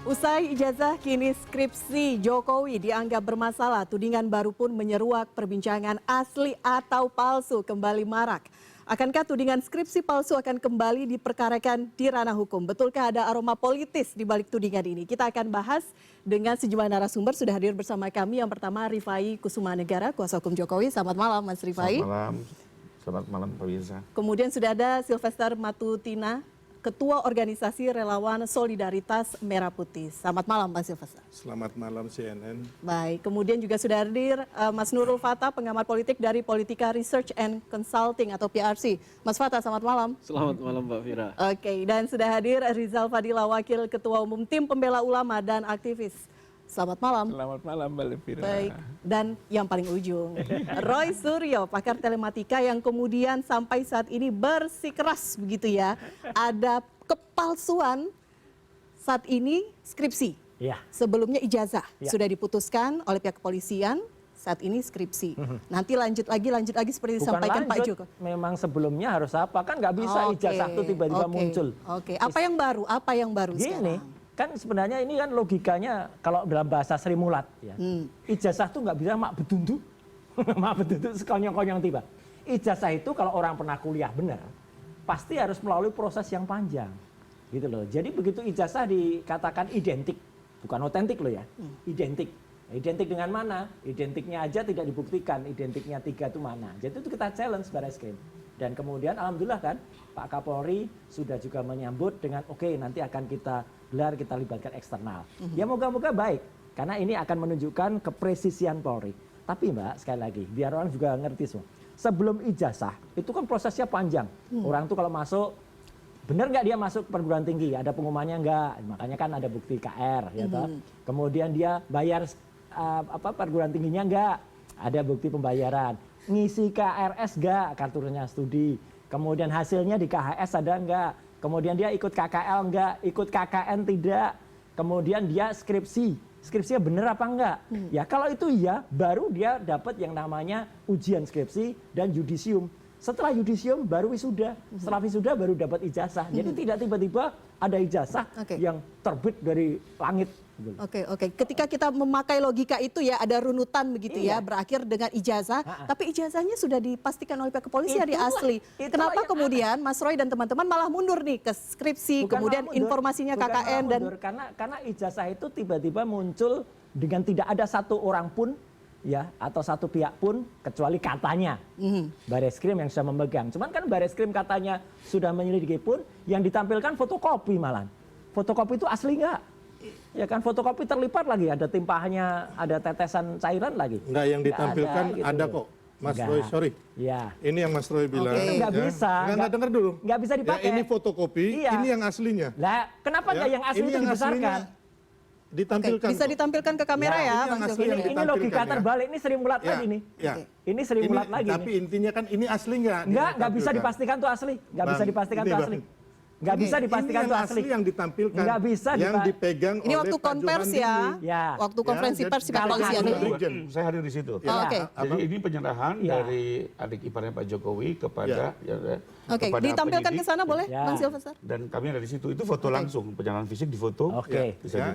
Usai ijazah, kini skripsi Jokowi dianggap bermasalah. Tudingan baru pun menyeruak perbincangan asli atau palsu kembali marak. Akankah tudingan skripsi palsu akan kembali diperkarakan di ranah hukum? Betulkah ada aroma politis di balik tudingan ini? Kita akan bahas dengan sejumlah narasumber. Sudah hadir bersama kami. Yang pertama Rifai Kusumanegara, kuasa hukum Jokowi. Selamat malam Mas Rifai. Selamat malam. Selamat malam Pak Wirsa. Kemudian sudah ada Silvester Matutina, Ketua Organisasi Relawan Solidaritas Merah Putih. Selamat malam Pak Silvester. Selamat malam CNN. Baik, kemudian juga sudah hadir Mas Nurul Fatah, pengamat politik dari Politika Research and Consulting atau PRC. Mas Fatah, selamat malam. Selamat malam Mbak Vira. Oke, dan sudah hadir Rizal Fadila, Wakil Ketua Umum Tim Pembela Ulama dan Aktivis. Selamat malam. Selamat malam Mbak Vira. Baik, dan yang paling ujung, Roy Suryo, pakar telematika yang kemudian sampai saat ini bersikeras begitu ya. Ada kepalsuan saat ini skripsi. Ya. Sebelumnya ijazah Ya. sudah diputuskan oleh pihak kepolisian. Saat ini skripsi. Nanti lanjut lagi seperti disampaikan Pak Joko. Memang sebelumnya harus apa? Kan nggak bisa ijazah itu tiba-tiba muncul. Oke, apa yang baru? Apa yang baru Gini, sekarang? kan sebenarnya ini kan logikanya kalau dalam bahasa Sri Mulat ya. Ijazah tuh nggak bisa mak bedundu. Mak bedundu sekonyong-konyong tiba. Ijazah itu kalau orang pernah kuliah benar, pasti harus melalui proses yang panjang. Gitu loh. Jadi begitu ijazah dikatakan identik, bukan otentik loh ya. Identik. Identik dengan mana? Identiknya aja tidak dibuktikan. Identiknya 3 itu mana? Jadi itu kita challenge Barreskrim. Dan kemudian alhamdulillah kan Pak Kapolri sudah juga menyambut dengan oke, nanti akan kita gelar, kita libatkan eksternal. Ya moga-moga baik. Karena ini akan menunjukkan kepresisian Polri. Tapi Mbak, sekali lagi, biar orang juga ngerti semua. Sebelum ijazah, itu kan prosesnya panjang. Orang tuh kalau masuk, benar nggak dia masuk perguruan tinggi? Ada pengumumannya nggak? Makanya kan ada bukti KR. Ya toh? Kemudian dia bayar perguruan tingginya nggak? Ada bukti pembayaran. Ngisi KRS nggak? Kartunya studi. Kemudian hasilnya di KHS ada nggak? Kemudian dia ikut KKL nggak? Ikut KKN tidak? Kemudian dia skripsi. Skripsinya benar apa enggak? Ya kalau itu iya, baru dia dapat yang namanya ujian skripsi dan yudisium. Setelah yudisium baru wisuda. Setelah wisuda baru dapat ijazah. Jadi tidak tiba-tiba ada ijazah yang terbit dari langit. Oke. Ketika kita memakai logika itu ya ada runutan begitu ya, berakhir dengan ijazah, tapi ijazahnya sudah dipastikan oleh pihak kepolisian di asli. Kenapa kemudian Mas Roy dan teman-teman malah mundur nih ke skripsi, kemudian informasinya KKN dan karena ijazah itu tiba-tiba muncul dengan tidak ada satu orang pun ya atau satu pihak pun kecuali katanya Barreskrim yang sudah memegang. Cuman kan Barreskrim katanya sudah menyelidiki pun yang ditampilkan fotokopi malah. Fotokopi itu asli nggak? Ya kan fotokopi terlipat lagi, ada timpahnya, ada tetesan cairan lagi. Enggak, yang ditampilkan gitu. ada kok. Mas Roy, sorry. Ya. Ini yang Mas Roy bilang. Nggak bisa. Nggak dengar dulu. Nggak bisa dipakai. Ya, ini fotokopi, ini yang aslinya. Lah, kenapa nggak yang asli ini itu yang dibesarkan? Ditampilkan. bisa ditampilkan ke kamera ya, Bang Silvio. Ini logika terbalik, ini Sri Mulat lagi nih. Ini Sri Mulat lagi. Tapi intinya kan ini asli nggak? Nggak bisa dipastikan tuh asli. Nggak bisa dipastikan tuh asli. Nggak bisa dipastikan itu asli. Ini yang ditampilkan. Nggak bisa yang dipegang ini oleh waktu Pak konversi Johan ya. Waktu konferensi pers Kalau kepolisian ini. saya hadir di situ. Oke. Jadi ini penyerahan dari adik iparnya Pak Jokowi kepada Oke, ditampilkan ke sana boleh, Bang Silvester? Dan kami ada di situ. Itu foto langsung, penyerahan fisik di foto.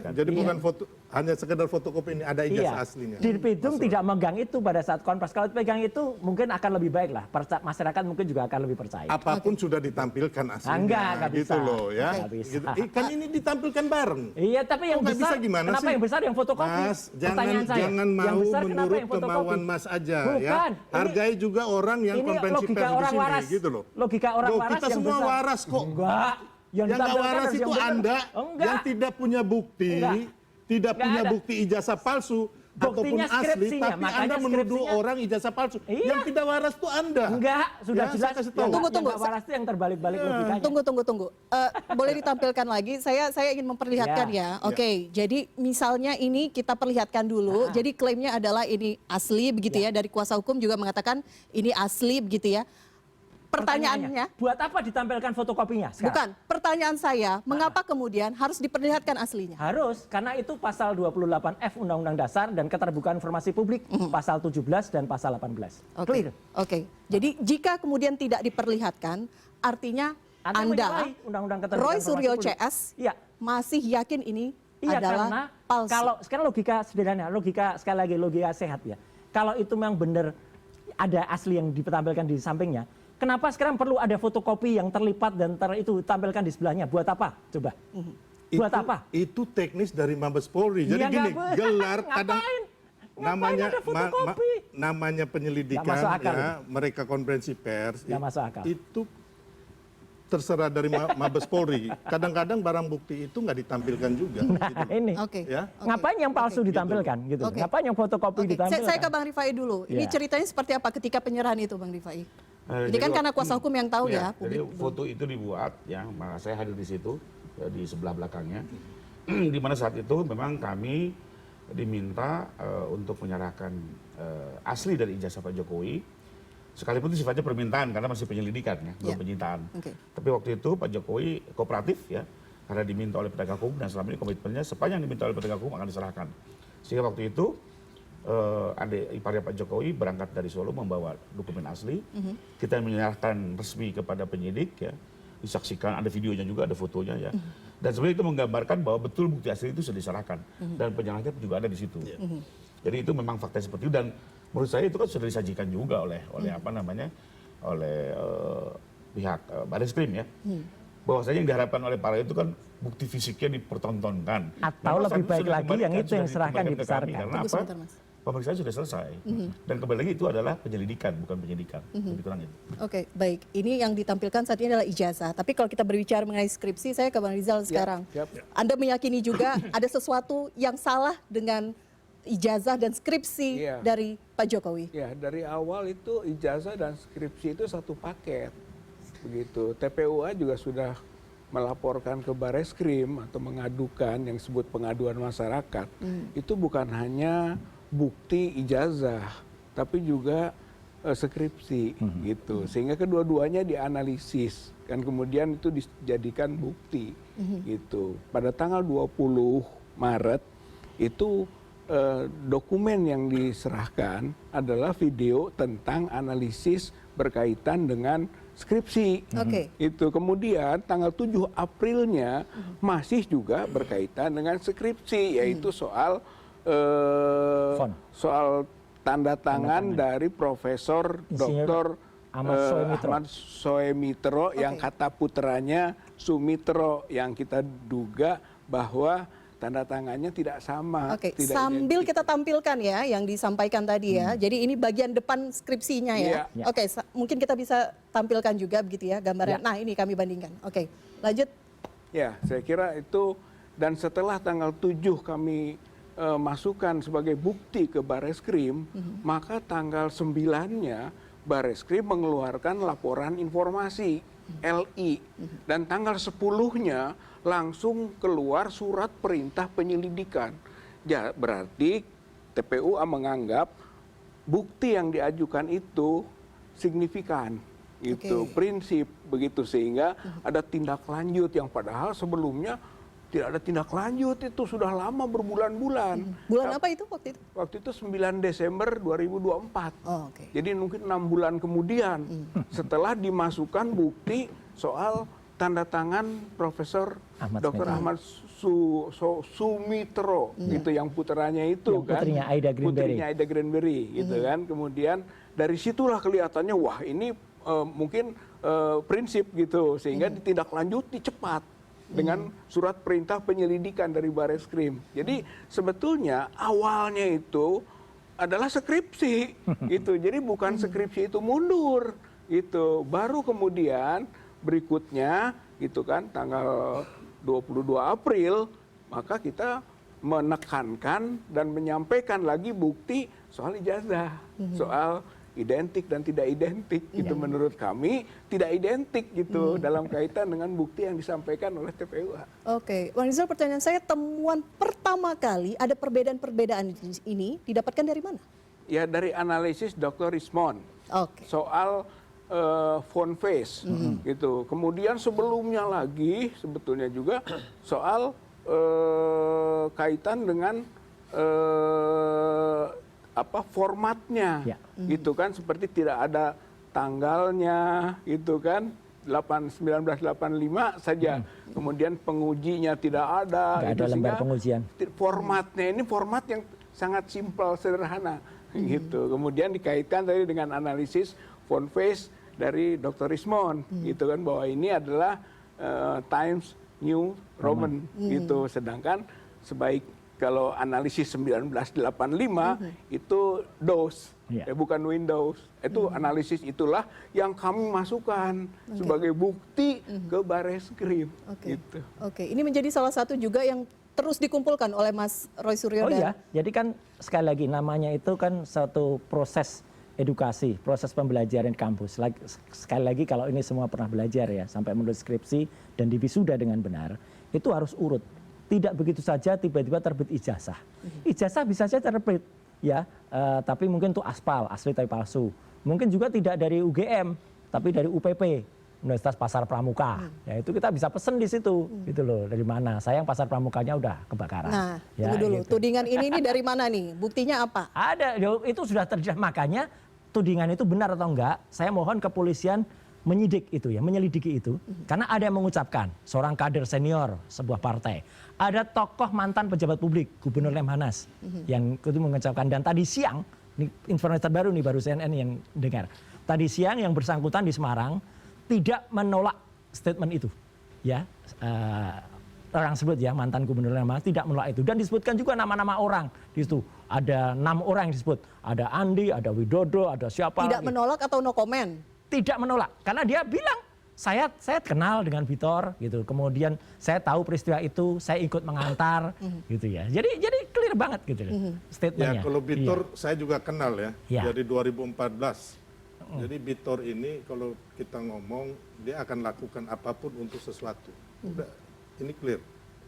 Jadi bukan foto, hanya sekedar fotokopi, ini ada ijazah aslinya. Di Bidung tidak megang itu pada saat konferensi. Kalau pegang itu mungkin akan lebih baik lah. Masyarakat mungkin juga akan lebih percaya. Apapun sudah ditampilkan aslinya. Enggak bisa. Gitu loh ya. Nggak bisa. Gitu. Kan ini ditampilkan bareng. Iya, tapi yang nggak besar bisa gimana kenapa sih? yang besar yang fotokopi? Mas, saya. jangan Yang mau besar kenapa menurut yang fotokopi? kemauan Mas aja Bukan. ya. Hargai juga orang yang konferensi pers di sini waras. gitu loh. Logika orang Loh, waras kita yang semua besar. waras kok. Enggak. Yang nggak ditampilkan waras harus itu yang benar. Anda Enggak. yang tidak punya bukti, tidak Nggak punya ada. bukti ijazah palsu ataupun Buktinya asli, skripsinya, tapi makanya Anda menuduh skripsinya. orang ijazah palsu. Iya. Yang tidak waras itu Anda. Enggak, sudah Ya, jelas. saya kasih tahu. Yang Tunggu. nggak waras itu yang terbalik-balik logikanya. Tunggu. Boleh ditampilkan lagi? Saya ingin memperlihatkan ya. Oke, jadi misalnya ini kita perlihatkan dulu. Jadi klaimnya adalah ini asli begitu ya. Dari kuasa hukum juga mengatakan ini asli begitu ya. Pertanyaannya, buat apa ditampilkan fotokopinya sekarang? bukan. Pertanyaan saya, mengapa kemudian harus diperlihatkan aslinya? Harus, karena itu pasal 28F Undang-Undang Dasar dan Keterbukaan Informasi Publik, pasal 17 dan pasal 18. Clear. Oke. Jadi jika kemudian tidak diperlihatkan, artinya Anda, menyalahi Undang-Undang Keterbukaan Roy Informasi Suryo Publik. CS, Iya. masih yakin ini Iya, adalah karena palsu. kalau sekarang logika sederhana, logika sekali lagi logika sehat ya. Kalau itu memang benar ada asli yang ditampilkan di sampingnya, kenapa sekarang perlu ada fotokopi yang terlipat dan itu tampilkan di sebelahnya? Buat apa? Coba. Buat apa? Itu teknis dari Mabes Polri. Jadi Iya, gini, nggak gelar ngapain? kadang Ngapain ada fotokopi? namanya Nggak penyelidikan masuk akal ya, mereka konferensi pers Nggak masuk akal. itu terserah dari Mabes Polri. Kadang-kadang barang bukti itu nggak ditampilkan juga. Nah, gitu. ini. Oke. Ya. Oke. Ngapain yang palsu Oke. ditampilkan gitu? Oke. Ngapain yang fotokopi Oke, ditampilkan? saya ke Bang Rifai dulu. Ini Iya. ceritanya seperti apa ketika penyerahan itu, Bang Rifai? Ini Jadi kan karena kuasa hukum yang tahu ya. Jadi publik. foto itu dibuat, ya, maka saya hadir di situ di sebelah belakangnya. Di mana saat itu memang kami diminta untuk menyerahkan asli dari ijazah Pak Jokowi. Sekalipun itu sifatnya permintaan karena masih penyelidikan ya, belum Ya. penyitaan. Oke. Tapi waktu itu Pak Jokowi kooperatif ya, karena diminta oleh penegak hukum dan selama ini komitmennya sepanjang diminta oleh penegak hukum akan diserahkan. Sehingga waktu itu adik iparnya Pak Jokowi berangkat dari Solo membawa dokumen asli. Kita menyerahkan resmi kepada penyidik ya, disaksikan, ada videonya juga, ada fotonya ya. Dan sebenarnya itu menggambarkan bahwa betul bukti asli itu sudah diserahkan dan penyalahnya juga ada di situ. Jadi itu memang fakta seperti itu dan menurut saya itu kan sudah disajikan juga oleh apa namanya oleh pihak Baris Krim ya. Bahwasanya yang diharapkan oleh para itu kan bukti fisiknya dipertontonkan. Atau lebih baik lagi yang itu yang serahkan dibesarkan. dibesarkan. Karena Tunggu apa? sebentar, Mas. Pemeriksaan sudah selesai. Dan kembali lagi itu adalah penyelidikan bukan penyidikan. Lebih kurang itu. Oke, baik. Ini yang ditampilkan saat ini adalah ijazah. Tapi kalau kita berbicara mengenai skripsi, saya ke Bang Rizal sekarang. Anda meyakini juga ada sesuatu yang salah dengan ijazah dan skripsi Iya. dari Pak Jokowi? Ya, dari awal itu ijazah dan skripsi itu satu paket. Begitu. TPUA juga sudah melaporkan ke Bareskrim atau mengadukan yang disebut pengaduan masyarakat. Itu bukan hanya bukti ijazah, tapi juga skripsi gitu. Sehingga kedua-duanya dianalisis dan kemudian itu dijadikan bukti gitu. Pada tanggal 20 Maret itu dokumen yang diserahkan adalah video tentang analisis berkaitan dengan skripsi. Oke. Itu kemudian tanggal 7 Aprilnya masih juga berkaitan dengan skripsi, yaitu soal Font. soal tanda tangan dari Profesor Insinyur Dr. Ahmad Soemitro. Ahmad Soemitro yang Oke. kata putranya Sumitro, yang kita duga bahwa tanda tangannya tidak sama. Oke, tidak sambil identik. kita tampilkan ya yang disampaikan tadi ya. Jadi ini bagian depan skripsinya ya. Iya. Oke, mungkin kita bisa tampilkan juga begitu ya gambarnya. Ya. Nah, ini kami bandingkan. Oke, lanjut. Ya, saya kira itu, dan setelah tanggal 7 kami masukkan sebagai bukti ke Bareskrim, maka tanggal 9-nya Bareskrim mengeluarkan laporan informasi LI, dan tanggal 10-nya langsung keluar surat perintah penyelidikan. Ya, berarti TPUA menganggap bukti yang diajukan itu signifikan. Itu Oke. prinsip begitu, sehingga ada tindak lanjut yang padahal sebelumnya tidak ada tindak lanjut, itu sudah lama berbulan-bulan. Bulan apa itu waktu itu? Waktu itu 9 Desember 2024. Oh, oke. Jadi mungkin 6 bulan kemudian setelah dimasukkan bukti soal tanda tangan Profesor Ahmad Dr. Sumitro. Ahmad Sumitro gitu, yang putranya itu Yang kan. putrinya Aida Greenberry. Putrinya Aida Greenberry gitu kan. Kemudian dari situlah kelihatannya wah ini mungkin prinsip gitu, sehingga ditindaklanjuti cepat dengan surat perintah penyelidikan dari Bareskrim. Jadi sebetulnya awalnya itu adalah skripsi gitu. Jadi bukan skripsi itu mundur gitu. Baru kemudian berikutnya gitu kan tanggal 22 April maka kita menekankan dan menyampaikan lagi bukti soal ijazah, soal identik dan tidak identik gitu. Menurut kami tidak identik gitu dalam kaitan dengan bukti yang disampaikan oleh TPUA. Oke, Bang Rizal, pertanyaan saya, temuan pertama kali ada perbedaan-perbedaan ini didapatkan dari mana? Ya, dari analisis Dr. Rismond Oke. soal phone face gitu. Kemudian sebelumnya lagi sebetulnya juga soal kaitan dengan apa formatnya Ya. gitu kan, seperti tidak ada tanggalnya gitu kan, 1985 saja. Kemudian pengujinya tidak ada. Nggak ada lembar pengujian. Formatnya ini format yang sangat simpel, sederhana. Gitu. Kemudian dikaitkan tadi dengan analisis font face dari Dr. Rismond. Gitu kan, bahwa ini adalah Times New Roman. Gitu. Sedangkan sebaik kalau analisis 1985 itu DOS, bukan Windows. Itu analisis itulah yang kami masukkan sebagai bukti ke Bareskrim. Gitu. Oke, ini menjadi salah satu juga yang terus dikumpulkan oleh Mas Roy Suryo. Oh iya, jadi kan sekali lagi namanya itu kan suatu proses edukasi, proses pembelajaran di kampus. Sekali lagi kalau ini semua pernah belajar ya, sampai menulis skripsi dan diwisuda dengan benar, itu harus urut. Tidak begitu saja tiba-tiba terbit ijazah. Ijazah bisa saja terbit, ya, tapi mungkin itu aspal, asli tapi palsu. Mungkin juga tidak dari UGM, tapi dari UPP, Universitas Pasar Pramuka. Ya itu kita bisa pesen di situ, gitu loh. Dari mana? Sayang Pasar Pramukanya udah kebakaran. Nah, ya, tunggu dulu. gitu. Tudingan ini dari mana nih? Buktinya apa? Ada, itu sudah terjadi. Makanya tudingan itu benar atau enggak, saya mohon kepolisian menyidik itu ya, menyelidiki itu. Karena ada yang mengucapkan, seorang kader senior sebuah partai. Ada tokoh mantan pejabat publik, Gubernur Lemhanas, yang itu mengucapkan. Dan tadi siang, ini informasi terbaru nih, baru CNN yang dengar. Tadi siang yang bersangkutan di Semarang tidak menolak statement itu. Ya, orang sebut ya, mantan Gubernur Lemhanas tidak menolak itu. Dan disebutkan juga nama-nama orang di situ. Ada 6 orang yang disebut. Ada Andi, ada Widodo, ada siapa Tidak lagi. menolak atau no comment? Tidak menolak, karena dia bilang saya kenal dengan Vitor gitu. Kemudian saya tahu peristiwa itu, saya ikut mengantar gitu ya. Jadi clear banget gitu statementnya. Ya kalau Vitor saya juga kenal ya, dari 2014. Jadi Vitor ini kalau kita ngomong dia akan lakukan apapun untuk sesuatu. Udah, ini clear.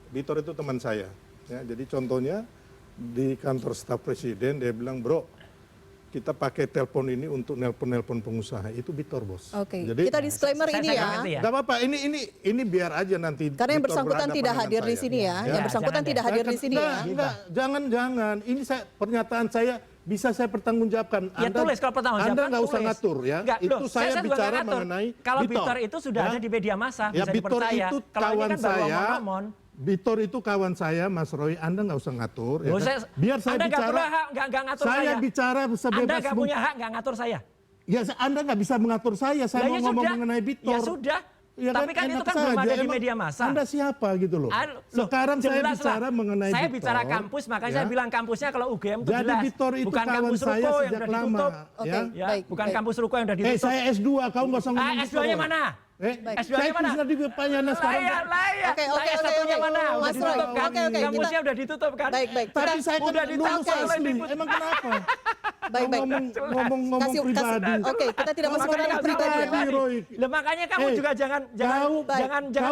Vitor itu teman saya. Ya, jadi contohnya di kantor staf presiden dia bilang, bro, kita pakai telepon ini untuk nelpon pengusaha. Itu Vitor, bos. Oke, jadi kita disclaimer ini ya. Gak apa-apa, ini biar aja nanti. Karena yang Victor bersangkutan berhadapan tidak dengan hadir di saya. sini ya. Yang bersangkutan tidak hadir di sini ya. Enggak, jangan. Ini pernyataan saya bisa saya pertanggungjawabkan. Ya tulis kalau pertanggungjawaban. Anda nggak usah tulis. ngatur ya. Enggak, Itu saya juga bicara nggak ngatur. mengenai Kalau Vitor. Vitor itu sudah ada di media massa, Ya, bisa Vitor dipercaya. itu Kalau ini kawan kan baru saya. omong-omong. Vitor itu kawan saya, Mas Roy. Anda nggak usah ngatur. Ya kan? Biar saya Anda bicara. nggak ngatur saya. Saya bicara sebebas. Anda nggak punya hak nggak ngatur saya. Ya, Anda nggak bisa mengatur saya. Saya mau ngomong mengenai Vitor. Ya sudah. Ya Tapi kan itu enak kan belum saja. ada di Emang media massa. Anda siapa gitu loh. Sekarang saya jelas bicara lah. mengenai Saya Vitor, bicara kampus, makanya ya. saya bilang kampusnya kalau UGM itu Jadi jelas. Vitor itu Bukan kawan kampus saya Ruko yang sejak sudah lama. ditutup. Ya. Ya, Baik, bukan baik. kampus Ruko yang sudah ditutup. Saya S2, kau nggak usah ngomong S2-nya gitu. mana? Saya S2-nya mana? sudah di Payana sekarang. Layak. Oke. S1-nya mana? Udah Mas Roy, ditutup kan? oke, Kampusnya udah ditutup kan? Baik. Tapi saya kan udah lulus ditangkap oleh asli. Diput. Emang kenapa? Baik. Ngomong pribadi. Oke, kita tidak masuk ke Makanya ranah nggak pribadi ya. pribadi, Roy. Lah makanya kamu juga jangan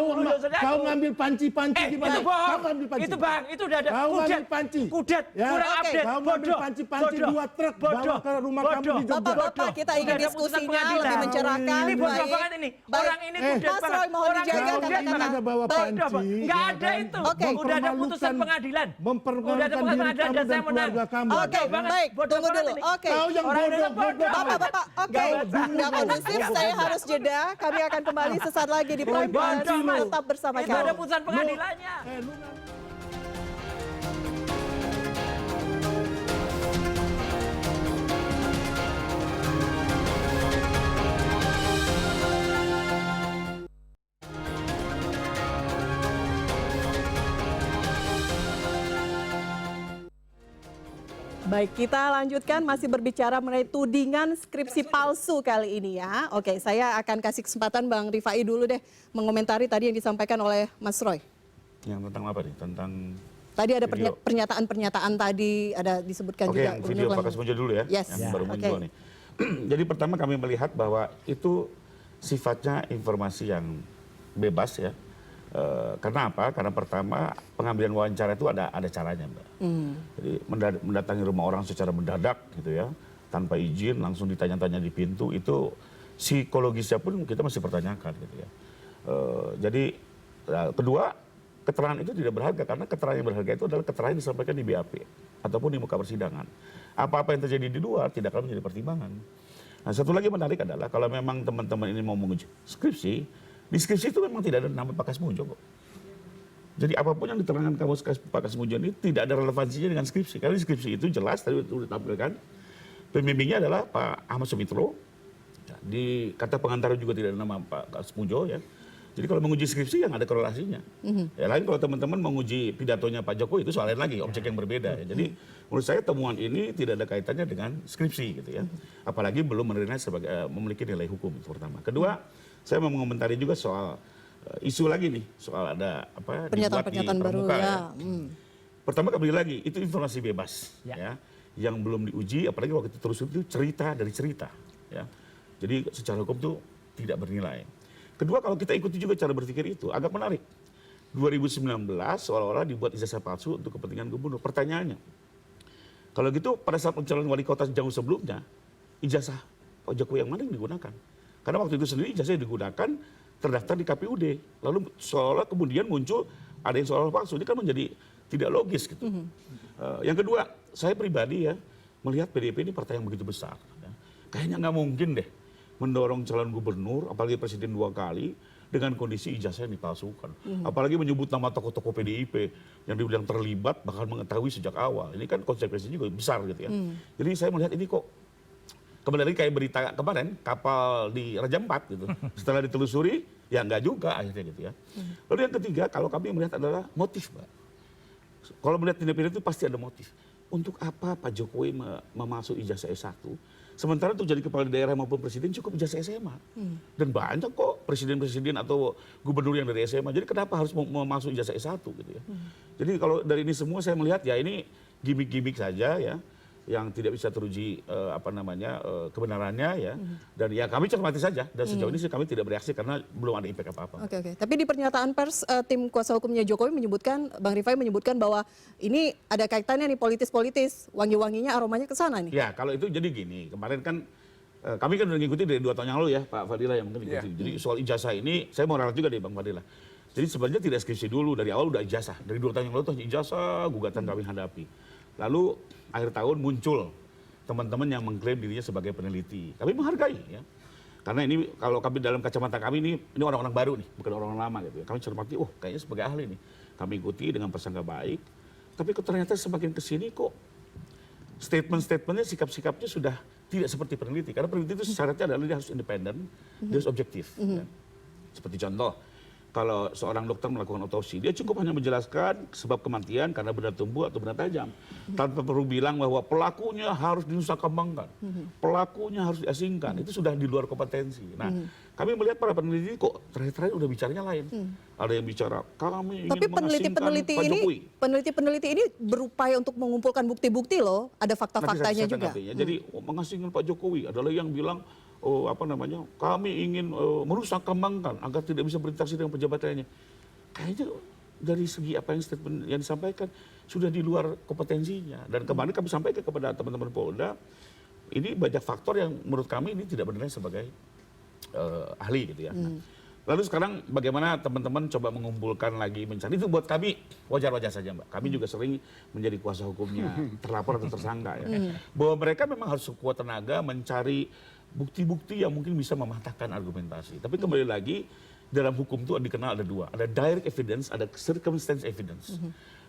melulu saja. Kau ngambil panci-panci gimana? Itu bohong. Kau ngambil panci. Itu bang, itu udah ada. Kau ngambil panci. Kudet, Ya. kurang Oke. update. Kau ngambil Bodoh. panci-panci Bodoh. 2 truk bawa ke rumah kamu di Jogja. Bapak-bapak, kita ingin Udah ada putusan diskusinya pengadilan. lebih mencerahkan. Ini bodoh Baik. banget ini. Baik. Orang ini kudet Mas banget. Roy, mohon Orang dijaga ini kudet kata-kata. banget. Ada bawa Baik. panci. Nggak ya ada kan? itu. Oke. Udah ada putusan pengadilan. Udah ada putusan diri pengadilan kamu dan saya dan menang. keluarga kamu. Oke, banget. baik. Bodoh Tunggu banget dulu. ini. Oke. Kau yang Orang ini bodoh. Bapak-bapak, oke. Nggak kondusif, saya harus jeda. Kami akan kembali sesaat lagi di Prime News. Bodoh, Mas. Tetap bersama Itu ada kami. putusan pengadilannya. Baik, kita lanjutkan masih berbicara mengenai tudingan skripsi palsu kali ini ya. Oke, saya akan kasih kesempatan Bang Rifai dulu deh mengomentari tadi yang disampaikan oleh Mas Roy. Yang tentang apa nih? Tentang Tadi ada video. pernyataan-pernyataan tadi ada disebutkan Oke, juga. yang video Pak Kasmunjo dulu ya, Yes. yang Ya. baru muncul Oke. nih. Jadi pertama kami melihat bahwa itu sifatnya informasi yang bebas ya. Karena apa? Karena pertama pengambilan wawancara itu ada caranya, Mbak. Jadi mendatangi rumah orang secara mendadak gitu ya, tanpa izin, langsung ditanya-tanya di pintu, itu psikologisnya pun kita masih pertanyakan gitu ya. Jadi kedua, keterangan itu tidak berharga karena keterangan yang berharga itu adalah keterangan yang disampaikan di BAP ataupun di muka persidangan. Apa-apa yang terjadi di luar tidak akan menjadi pertimbangan. Nah, satu lagi menarik adalah kalau memang teman-teman ini mau menguji skripsi, di skripsi itu memang tidak ada nama Pak Kasmujo kok. Jadi apapun yang diterangkan kamus Pak Kasmujo ini tidak ada relevansinya dengan skripsi. Karena di skripsi itu jelas tadi sudah ditampilkan. Pembimbingnya adalah Pak Ahmad Sumitro. Di kata pengantar juga tidak ada nama Pak Kasmujo ya. Jadi kalau menguji skripsi yang ada korelasinya. Ya lain kalau teman-teman menguji pidatonya Pak Jokowi itu soal lain lagi, objek yang berbeda. Ya. Jadi menurut saya temuan ini tidak ada kaitannya dengan skripsi gitu ya. Apalagi belum menerima sebagai memiliki nilai hukum itu pertama. Kedua, saya mau mengomentari juga soal isu lagi nih, soal ada apa pernyataan baru ya. Pertama kembali lagi itu informasi bebas ya, yang belum diuji, apalagi waktu itu terus itu cerita dari cerita ya. Jadi secara hukum itu tidak bernilai. Kedua, kalau kita ikuti juga cara berpikir itu agak menarik. 2019 seolah-olah dibuat ijazah palsu untuk kepentingan gubernur. Pertanyaannya, kalau gitu pada saat pencalonan wali kota jauh sebelumnya, ijazah Pak Jokowi yang mana yang digunakan? Karena waktu itu sendiri ijazah yang digunakan terdaftar di KPUD. Lalu seolah kemudian muncul ada yang seolah palsu. Ini kan menjadi tidak logis gitu. Yang kedua, saya pribadi ya melihat PDIP ini partai yang begitu besar. Ya. Kayaknya nggak mungkin deh mendorong calon gubernur, apalagi presiden 2 kali, dengan kondisi ijazah yang dipalsukan. Apalagi menyebut nama tokoh-tokoh PDIP yang dibilang terlibat, bahkan mengetahui sejak awal. Ini kan konsekuensinya juga besar gitu ya. Jadi saya melihat ini kok, kembali lagi kayak berita kemarin, kapal di Raja Ampat gitu. Setelah ditelusuri, ya enggak juga akhirnya gitu ya. Lalu yang ketiga, kalau kami melihat adalah motif, Mbak. Kalau melihat tindak pidana itu pasti ada motif. Untuk apa Pak Jokowi memasuk ijazah S1? Sementara untuk jadi kepala daerah maupun presiden cukup ijazah SMA. Dan banyak kok presiden-presiden atau gubernur yang dari SMA. Jadi kenapa harus memasuk ijazah S1 gitu ya. Jadi kalau dari ini semua saya melihat ya ini gimmick-gimmick saja ya. Yang tidak bisa teruji kebenarannya ya. Dan ya kami cermati saja. Dan sejauh ini sih kami tidak bereaksi karena belum ada impact apa-apa. Oke. Tapi di pernyataan pers tim kuasa hukumnya Jokowi menyebutkan, Bang Rifai menyebutkan bahwa ini ada kaitannya nih politis-politis, wangi-wanginya aromanya ke sana nih. Ya kalau itu jadi gini, kemarin kan kami kan udah ngikuti dari 2 tahun yang lalu ya Pak Fadila yang mungkin ikuti. Jadi soal ijazah ini saya mau ralat juga deh Bang Fadila. Jadi sebenarnya tidak skripsi dulu, dari awal udah ijazah. Dari 2 tahun yang lalu tuh ijazah gugatan kami hadapi. Lalu akhir tahun muncul teman-teman yang mengklaim dirinya sebagai peneliti. Kami menghargai ya. Karena ini kalau kami dalam kacamata kami ini orang-orang baru nih, bukan orang-orang lama gitu ya. Kami cermati, kayaknya sebagai ahli nih. Kami ikuti dengan prasangka baik. Tapi ternyata semakin kesini kok statement-statementnya, sikap-sikapnya sudah tidak seperti peneliti. Karena peneliti itu syaratnya adalah dia harus independen, dia harus objektif. Ya. Seperti contoh, kalau seorang dokter melakukan otopsi, dia cukup hanya menjelaskan sebab kematian karena benda tumpul atau benda tajam. Tanpa perlu bilang bahwa pelakunya harus dinusakembangkan, pelakunya harus diasingkan. Itu sudah di luar kompetensi. Nah, kami melihat para peneliti kok terakhir-terakhir udah bicaranya lain. Ada yang bicara, kami ingin mengasingkan Pak Jokowi. Peneliti ini berupaya untuk mengumpulkan bukti-bukti loh, ada fakta-faktanya juga. Jadi mengasingkan Pak Jokowi adalah yang bilang, kami ingin merusak kembangkan agar tidak bisa berinteraksi dengan pejabat lainnya. Kayaknya dari segi apa yang statement yang disampaikan sudah di luar kompetensinya. Dan kemarin kami sampaikan kepada teman-teman Polda, ini banyak faktor yang menurut kami ini tidak bernilai sebagai ahli gitu ya. Lalu sekarang bagaimana teman-teman coba mengumpulkan lagi, mencari, itu buat kami wajar-wajar saja Mbak. Kami juga sering menjadi kuasa hukumnya terlapor atau tersangka ya. Bahwa mereka memang harus sekuat tenaga mencari bukti-bukti yang mungkin bisa mematahkan argumentasi. Tapi kembali lagi, dalam hukum itu dikenal ada 2. Ada direct evidence, ada circumstance evidence.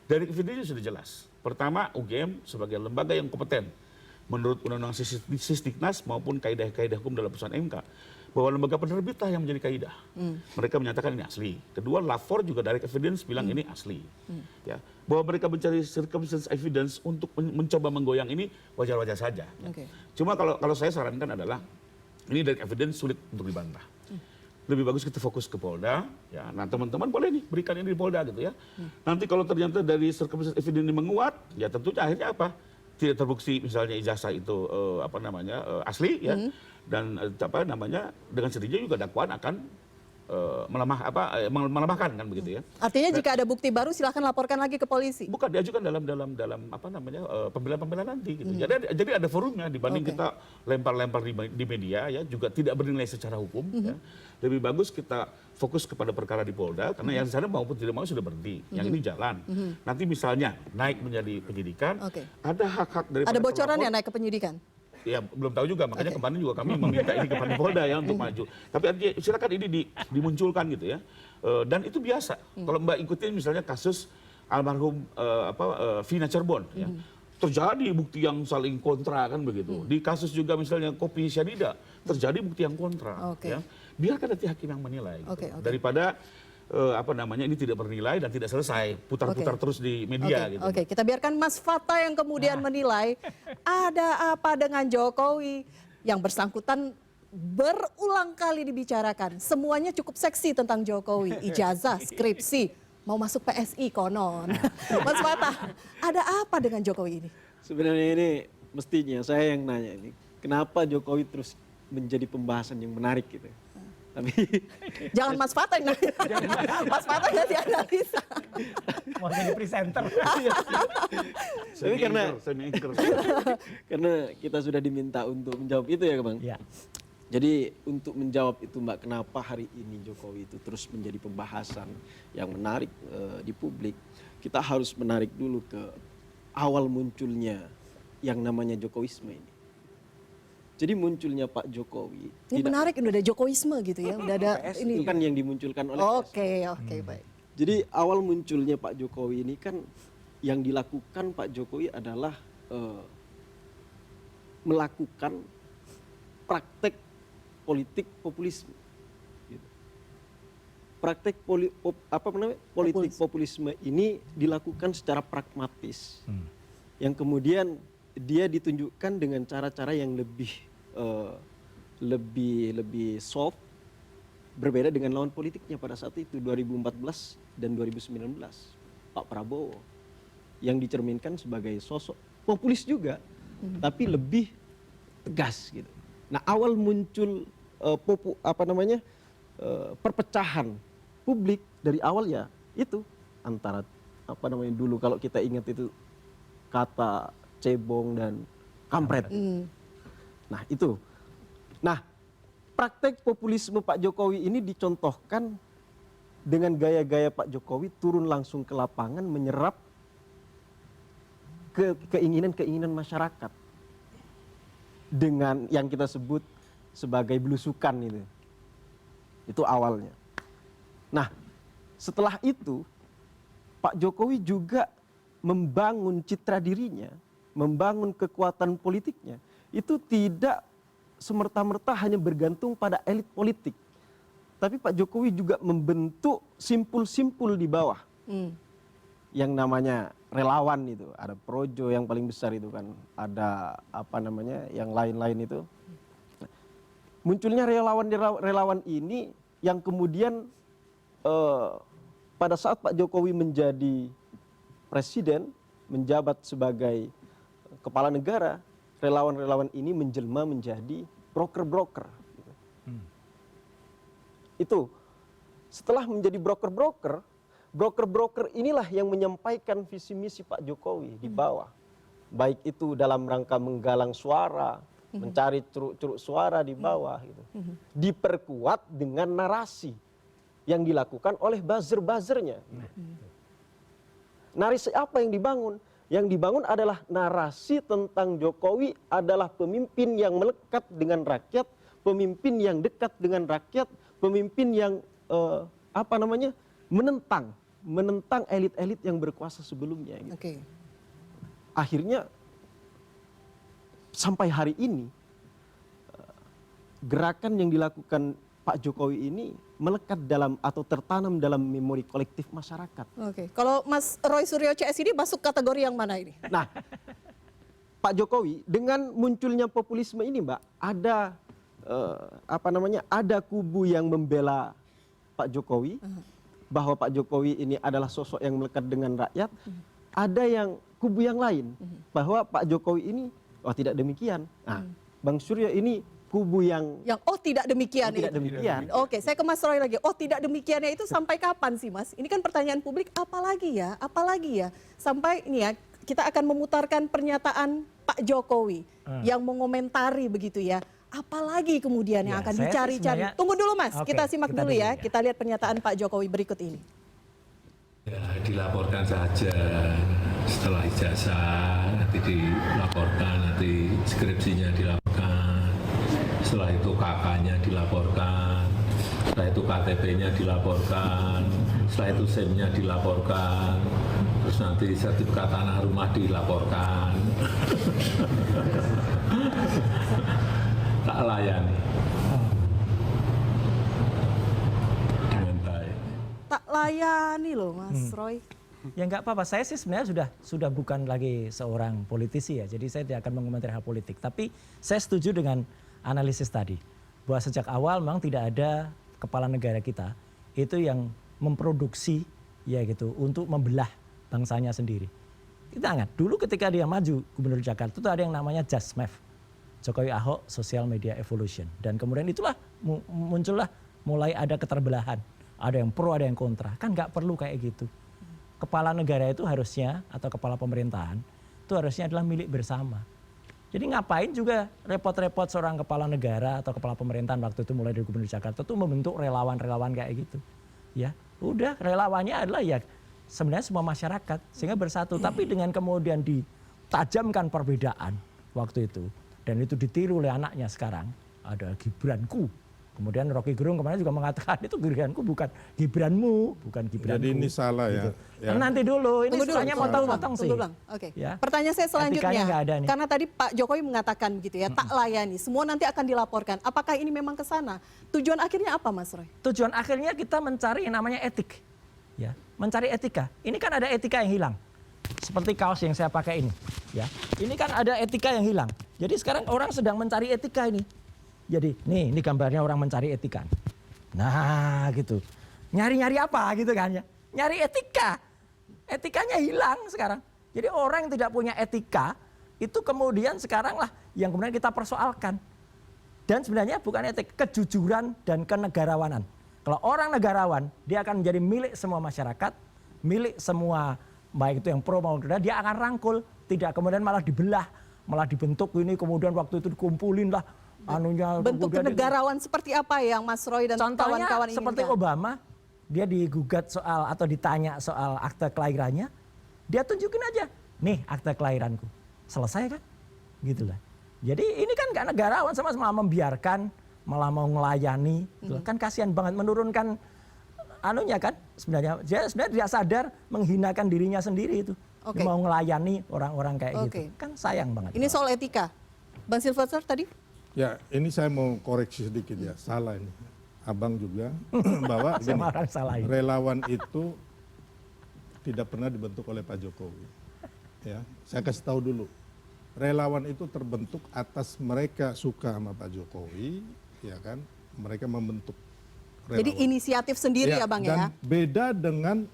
Direct evidence sudah jelas. Pertama, UGM sebagai lembaga yang kompeten. Menurut Undang-Undang Sisdiknas maupun kaidah-kaidah hukum dalam putusan MK. Bahwa lembaga penerbitlah yang menjadi kaidah. Mereka menyatakan ini asli. Kedua, lapor juga direct evidence bilang ini asli. Ya. Bahwa mereka mencari circumstance evidence untuk mencoba menggoyang ini wajar-wajar saja. Cuma kalau saya sarankan adalah ini direct evidence sulit untuk dibantah. Lebih bagus kita fokus ke Polda. Ya. Nah teman-teman boleh nih berikan ini di Polda gitu ya. Nanti kalau ternyata dari circumstance evidence ini menguat, ya tentunya akhirnya apa? Tidak terbukti misalnya ijazah itu asli ya. Dan dengan sendirinya juga dakwaan akan melemahkan kan begitu ya. Artinya jika ada bukti baru silahkan laporkan lagi ke polisi. Bukan, diajukan dalam pembelaan nanti gitu. Jadi ada forumnya dibanding kita lempar-lempar di media ya, juga tidak bernilai secara hukum ya. Lebih bagus kita fokus kepada perkara di Polda karena yang di sana maupun tidak mau sudah berhenti. Yang ini jalan. Nanti misalnya naik menjadi penyidikan, ada hak-hak dari ada bocoran ya naik ke penyidikan? Ya belum tahu juga, makanya kemarin juga kami meminta ini kepada Polda ya untuk maju. Tapi artinya silakan ini dimunculkan gitu ya. Dan itu biasa. Kalau Mbak ikutin misalnya kasus almarhum Vina Cirebon ya. Terjadi bukti yang saling kontra kan begitu. Di kasus juga misalnya Kopi Syadida terjadi bukti yang kontra ya. Biarkan nanti hakim yang menilai gitu. Daripada ini tidak bernilai dan tidak selesai, putar-putar terus di media gitu. Oke, kita biarkan Mas Fata yang kemudian menilai ada apa dengan Jokowi yang bersangkutan berulang kali dibicarakan. Semuanya cukup seksi tentang Jokowi, ijazah, skripsi, mau masuk PSI konon. Mas Fata, ada apa dengan Jokowi ini? Sebenarnya ini mestinya saya yang nanya ini, kenapa Jokowi terus menjadi pembahasan yang menarik gitu. Tapi jangan Mas Fata yang nanya. Mas Fata nggak dianalisa. Mau jadi presenter. Tapi karena kita sudah diminta untuk menjawab itu ya Bang. Ya. Jadi untuk menjawab itu Mbak, kenapa hari ini Jokowi itu terus menjadi pembahasan yang menarik di publik, kita harus menarik dulu ke awal munculnya yang namanya Jokowisme ini. Jadi munculnya Pak Jokowi. Ini menarik, udah ada Jokowisme gitu ya, udah ada PS ini. itu kan yang dimunculkan oleh Oke, baik. Jadi awal munculnya Pak Jokowi ini kan yang dilakukan Pak Jokowi adalah melakukan praktek politik populisme. Gitu. Praktek politik populisme ini dilakukan secara pragmatis, yang kemudian dia ditunjukkan dengan cara-cara yang lebih soft, berbeda dengan lawan politiknya pada saat itu 2014 dan 2019 Pak Prabowo yang dicerminkan sebagai sosok populis juga, tapi lebih tegas gitu. Nah awal muncul perpecahan publik dari awal ya itu antara dulu kalau kita ingat itu kata cebong dan kampret. Nah itu. Nah praktek populisme Pak Jokowi ini dicontohkan dengan gaya-gaya Pak Jokowi turun langsung ke lapangan menyerap keinginan-keinginan masyarakat dengan yang kita sebut sebagai belusukan itu. Itu awalnya. Nah setelah itu Pak Jokowi juga membangun citra dirinya, membangun kekuatan politiknya. Itu tidak semerta-merta hanya bergantung pada elit politik. Tapi Pak Jokowi juga membentuk simpul-simpul di bawah. Yang namanya relawan itu. Ada Projo yang paling besar itu kan. Ada yang lain-lain itu. Munculnya relawan ini yang kemudian pada saat Pak Jokowi menjadi presiden, menjabat sebagai kepala negara, relawan-relawan ini menjelma menjadi broker-broker. Itu setelah menjadi broker-broker inilah yang menyampaikan visi misi Pak Jokowi di bawah. Baik itu dalam rangka menggalang suara, mencari curug suara di bawah. Gitu. Diperkuat dengan narasi yang dilakukan oleh buzzer-buzzernya. Narasi apa yang dibangun? Yang dibangun adalah narasi tentang Jokowi adalah pemimpin yang melekat dengan rakyat, pemimpin yang dekat dengan rakyat, pemimpin yang menentang elit-elit yang berkuasa sebelumnya. Gitu. Akhirnya sampai hari ini gerakan yang dilakukan Pak Jokowi ini melekat dalam atau tertanam dalam memori kolektif masyarakat. Kalau Mas Roy Suryo CS ini masuk kategori yang mana ini? Nah, Pak Jokowi dengan munculnya populisme ini, Mbak, ada ada kubu yang membela Pak Jokowi, bahwa Pak Jokowi ini adalah sosok yang melekat dengan rakyat. Ada yang kubu yang lain, bahwa Pak Jokowi ini tidak demikian. Nah, Bang Suryo ini kubu yang tidak demikian. Tidak demikian. Oke, saya ke Mas Roy lagi. Tidak demikiannya itu sampai kapan sih, Mas? Ini kan pertanyaan publik, apalagi ya? Sampai ini ya, kita akan memutarkan pernyataan Pak Jokowi yang mengomentari begitu ya. Apalagi kemudian yang akan dicari-cari. Tunggu dulu, Mas. Kita simak dulu ya. Kita lihat pernyataan Pak Jokowi berikut ini. Ya, dilaporkan saja. setelah ijazah nanti dilaporkan, nanti skripsinya dilaporkan, setelah itu KK-nya dilaporkan, setelah itu KTP-nya dilaporkan, setelah itu SIM-nya dilaporkan, terus nanti sertifikat tanah rumah dilaporkan. Tak layani dengan baik. Tak layani loh Mas Roy. Ya nggak apa-apa, saya sih sebenarnya sudah bukan lagi seorang politisi ya, jadi saya tidak akan mengomentari hal politik. Tapi saya setuju dengan analisis tadi, bahwa sejak awal memang tidak ada kepala negara kita itu yang memproduksi ya gitu untuk membelah bangsanya sendiri. Kita ingat dulu ketika dia maju gubernur Jakarta itu ada yang namanya JASMEF, Jokowi Ahok Social Media Evolution, dan kemudian itulah muncullah mulai ada keterbelahan, ada yang pro ada yang kontra, kan nggak perlu kayak gitu. Kepala negara itu harusnya, atau kepala pemerintahan, itu harusnya adalah milik bersama. Jadi ngapain juga repot-repot seorang kepala negara atau kepala pemerintahan waktu itu mulai dari gubernur Jakarta itu membentuk relawan-relawan kayak gitu. Ya, udah relawannya adalah ya sebenarnya semua masyarakat sehingga bersatu. Tapi dengan kemudian ditajamkan perbedaan waktu itu, dan itu ditiru oleh anaknya sekarang, ada Gibranku. Kemudian Rocky Gerung kemarin juga mengatakan itu Gibranku bukan Gibranmu, bukan Gibranku. Jadi ini salah gitu. ya. Nanti dulu, ini Tunggu dulu, sebenarnya motong-motong sih. Tunggu, Bang. Oke. Ya. Pertanyaan saya Etikanya selanjutnya, nggak ada nih. karena tadi Pak Jokowi mengatakan gitu ya, tak layani, semua nanti akan dilaporkan. Apakah ini memang ke sana? Tujuan akhirnya apa Mas Roy? Tujuan akhirnya kita mencari yang namanya etik. Ya, mencari etika. Ini kan ada etika yang hilang. Seperti kaos yang saya pakai ini, ya. Ini kan ada etika yang hilang. Jadi sekarang orang sedang mencari etika ini. Jadi nih, ini gambarnya orang mencari etika. Nah, gitu. Nyari-nyari apa gitu kan ya? Nyari etika. Etikanya hilang sekarang. Jadi orang yang tidak punya etika itu kemudian sekarang lah yang kemudian kita persoalkan. Dan sebenarnya bukan etik, kejujuran dan kenegarawanan. Kalau orang negarawan, dia akan menjadi milik semua masyarakat, milik semua, baik itu yang pro maupun kontra, dia akan rangkul, tidak kemudian malah dibelah, malah dibentuk ini, kemudian waktu itu dikumpulin lah anunya. Bentuk kenegarawan seperti apa yang Mas Roy dan kawan-kawan ini? Seperti Obama, dia digugat soal atau ditanya soal akte kelahirannya, dia tunjukin aja, nih akte kelahiranku, selesai kan? Gitu lah. Jadi ini kan gak negarawan, sama-sama membiarkan, malah mau ngelayani, kan kasihan banget, menurunkan anunya kan, sebenarnya dia sebenarnya tidak sadar menghinakan dirinya sendiri itu. Oke. Mau ngelayani orang-orang kayak gitu, kan sayang banget. Ini soal etika. Bang Silvester tadi? Ya, ini saya mau koreksi sedikit ya, salah ini. Abang juga bahwa gini, relawan itu tidak pernah dibentuk oleh Pak Jokowi. Ya, saya kasih tahu dulu. Relawan itu terbentuk atas mereka suka sama Pak Jokowi, ya kan? Mereka membentuk relawan. Jadi inisiatif sendiri ya Bang dan ya? beda dengan